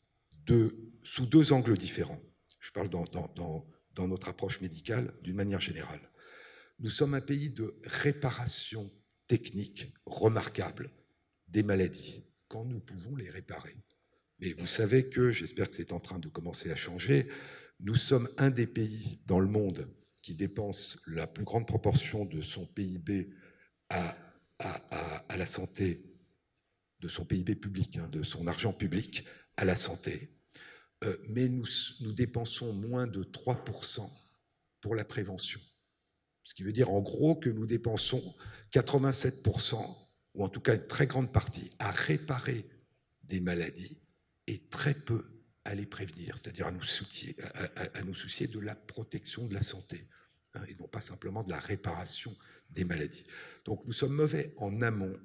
sous deux angles différents. Je parle dans notre approche médicale d'une manière générale. Nous sommes un pays de réparation technique remarquable des maladies, quand nous pouvons les réparer. Mais vous savez que, j'espère que c'est en train de commencer à changer, nous sommes un des pays dans le monde qui dépense la plus grande proportion de son PIB à la santé, de son PIB public, de son argent public à la santé. Mais nous dépensons moins de 3% pour la prévention. Ce qui veut dire en gros que nous dépensons 87%, ou en tout cas une très grande partie, à réparer des maladies et très peu à les prévenir, c'est-à-dire à nous soucier de la protection de la santé, et non pas simplement de la réparation des maladies. Donc nous sommes mauvais en amont.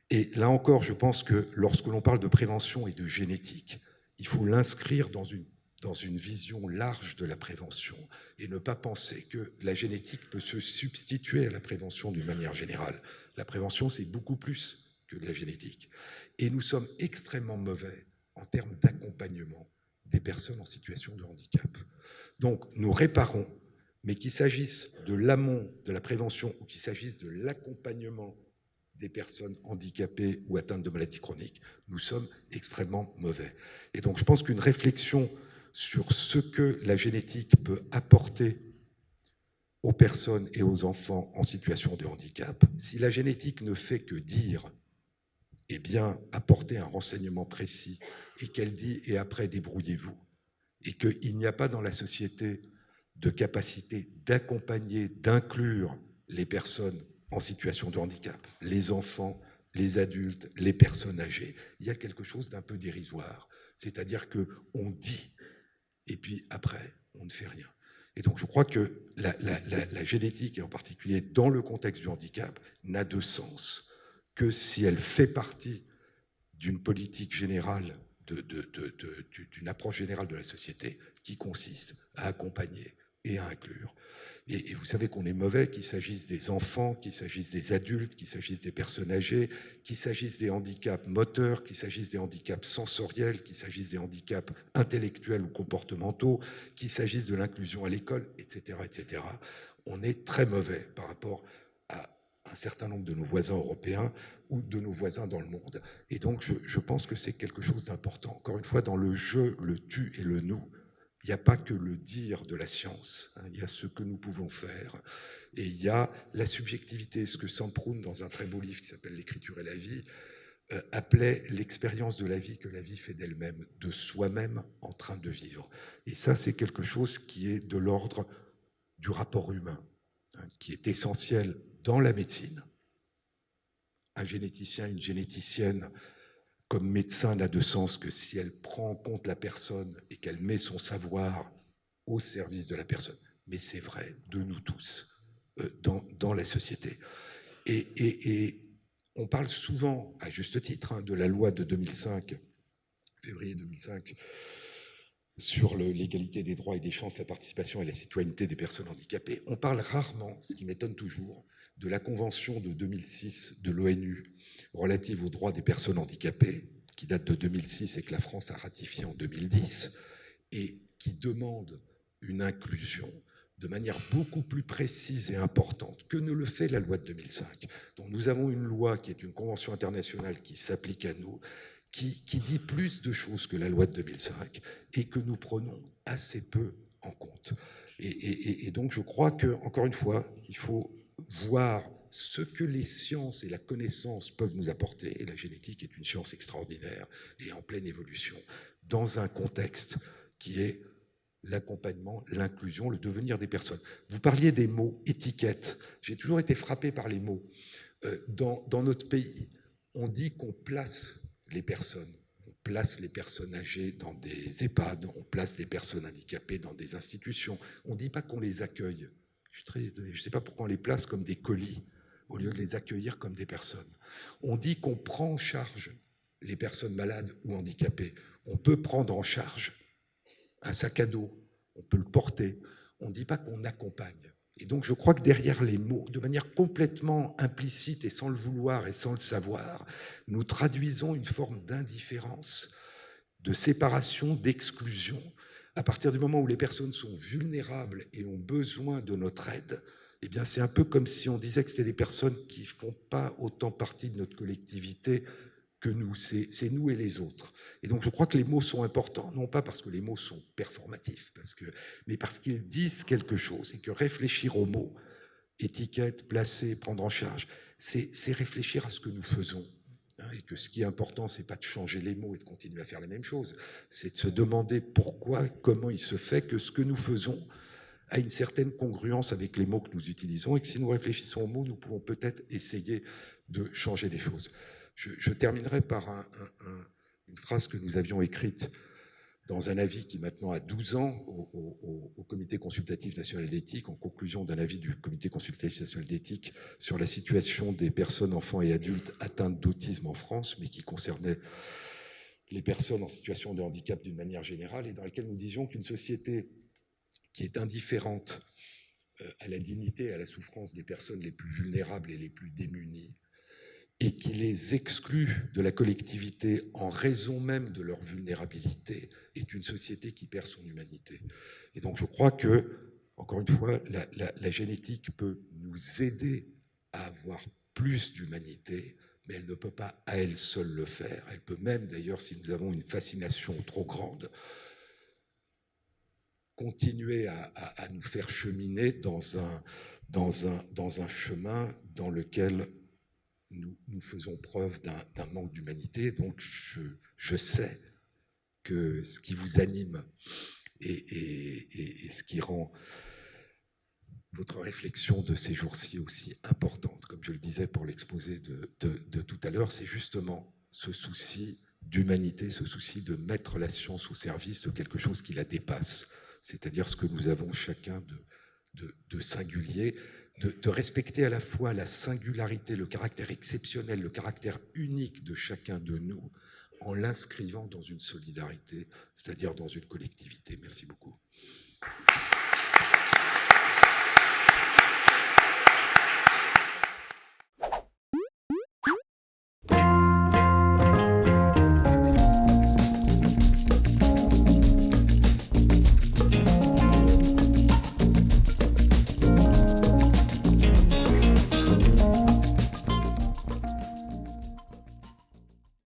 Et là encore, je pense que lorsque l'on parle de prévention et de génétique, il faut l'inscrire dans une vision large de la prévention et ne pas penser que la génétique peut se substituer à la prévention d'une manière générale. La prévention, c'est beaucoup plus que de la génétique. Et nous sommes extrêmement mauvais en termes d'accompagnement des personnes en situation de handicap. Donc, nous réparons, mais qu'il s'agisse de l'amont de la prévention ou qu'il s'agisse de l'accompagnement des personnes handicapées ou atteintes de maladies chroniques, nous sommes extrêmement mauvais. Et donc, je pense qu'une réflexion sur ce que la génétique peut apporter aux personnes et aux enfants en situation de handicap, si la génétique ne fait que dire, eh bien, apporter un renseignement précis, et qu'elle dit « et après, débrouillez-vous », et qu'il n'y a pas dans la société de capacité d'accompagner, d'inclure les personnes en situation de handicap, les enfants, les adultes, les personnes âgées, il y a quelque chose d'un peu dérisoire. C'est-à-dire qu'on dit, et puis après, on ne fait rien. Et donc je crois que la génétique, et en particulier dans le contexte du handicap, n'a de sens que si elle fait partie d'une politique générale, d'une approche générale de la société qui consiste à accompagner et à inclure. Et vous savez qu'on est mauvais, qu'il s'agisse des enfants, qu'il s'agisse des adultes, qu'il s'agisse des personnes âgées, qu'il s'agisse des handicaps moteurs, qu'il s'agisse des handicaps sensoriels, qu'il s'agisse des handicaps intellectuels ou comportementaux, qu'il s'agisse de l'inclusion à l'école, etc., etc. On est très mauvais par rapport à un certain nombre de nos voisins européens ou de nos voisins dans le monde. Et donc, je pense que c'est quelque chose d'important. Encore une fois, dans le je, le tu et le nous, il n'y a pas que le dire de la science, il y a ce que nous pouvons faire, et il y a la subjectivité, ce que Samproun, dans un très beau livre qui s'appelle « L'écriture et la vie », appelait l'expérience de la vie que la vie fait d'elle-même, de soi-même en train de vivre. Et ça, c'est quelque chose qui est de l'ordre du rapport humain, qui est essentiel dans la médecine. Un généticien, une généticienne, comme médecin, n'a de sens que si elle prend en compte la personne et qu'elle met son savoir au service de la personne. Mais c'est vrai de nous tous dans la société. Et on parle souvent, à juste titre, de la loi de 2005, février 2005, sur l'égalité des droits et des chances, la participation et la citoyenneté des personnes handicapées. On parle rarement, ce qui m'étonne toujours, de la Convention de 2006 de l'ONU relative aux droits des personnes handicapées, qui date de 2006 et que la France a ratifié en 2010. Et qui demande une inclusion de manière beaucoup plus précise et importante que ne le fait la loi de 2005. Donc nous avons une loi qui est une convention internationale qui s'applique à nous, qui dit plus de choses que la loi de 2005 et que nous prenons assez peu en compte. Et donc je crois que, encore une fois, il faut voir ce que les sciences et la connaissance peuvent nous apporter, et la génétique est une science extraordinaire et en pleine évolution, dans un contexte qui est l'accompagnement, l'inclusion, le devenir des personnes. Vous parliez des mots, étiquette. J'ai toujours été frappé par les mots. Dans notre pays, on dit qu'on place les personnes. On place les personnes âgées dans des EHPAD, on place des personnes handicapées dans des institutions. On ne dit pas qu'on les accueille. Je ne sais pas pourquoi on les place comme des colis, au lieu de les accueillir comme des personnes. On dit qu'on prend en charge les personnes malades ou handicapées. On peut prendre en charge un sac à dos, on peut le porter. On ne dit pas qu'on accompagne. Et donc je crois que derrière les mots, de manière complètement implicite et sans le vouloir et sans le savoir, nous traduisons une forme d'indifférence, de séparation, d'exclusion. À partir du moment où les personnes sont vulnérables et ont besoin de notre aide, eh bien c'est un peu comme si on disait que c'était des personnes qui ne font pas autant partie de notre collectivité que nous, c'est nous et les autres. Et donc je crois que les mots sont importants, non pas parce que les mots sont performatifs, mais parce qu'ils disent quelque chose, et que réfléchir aux mots, étiquette, placer, prendre en charge, c'est réfléchir à ce que nous faisons. Et que ce qui est important, c'est pas de changer les mots et de continuer à faire la même chose, c'est de se demander pourquoi, comment il se fait que ce que nous faisons a une certaine congruence avec les mots que nous utilisons, et que si nous réfléchissons aux mots, nous pouvons peut-être essayer de changer les choses. Je terminerai par une phrase que nous avions écrite dans un avis qui maintenant a 12 ans au Comité consultatif national d'éthique, en conclusion d'un avis du Comité consultatif national d'éthique sur la situation des personnes, enfants et adultes atteintes d'autisme en France, mais qui concernait les personnes en situation de handicap d'une manière générale, et dans laquelle nous disions qu'une société qui est indifférente à la dignité et à la souffrance des personnes les plus vulnérables et les plus démunies, et qui les exclut de la collectivité en raison même de leur vulnérabilité, est une société qui perd son humanité. Et donc je crois que, encore une fois, la génétique peut nous aider à avoir plus d'humanité, mais elle ne peut pas à elle seule le faire. Elle peut même, d'ailleurs, si nous avons une fascination trop grande, continuer à nous faire cheminer dans un chemin dans lequel nous faisons preuve d'un manque d'humanité. Donc je sais que ce qui vous anime et ce qui rend votre réflexion de ces jours-ci aussi importante, comme je le disais pour l'exposé de tout à l'heure, c'est justement ce souci d'humanité, ce souci de mettre la science au service de quelque chose qui la dépasse, c'est-à-dire ce que nous avons chacun de singulier, de respecter à la fois la singularité, le caractère exceptionnel, le caractère unique de chacun de nous, en l'inscrivant dans une solidarité, c'est-à-dire dans une collectivité. Merci beaucoup.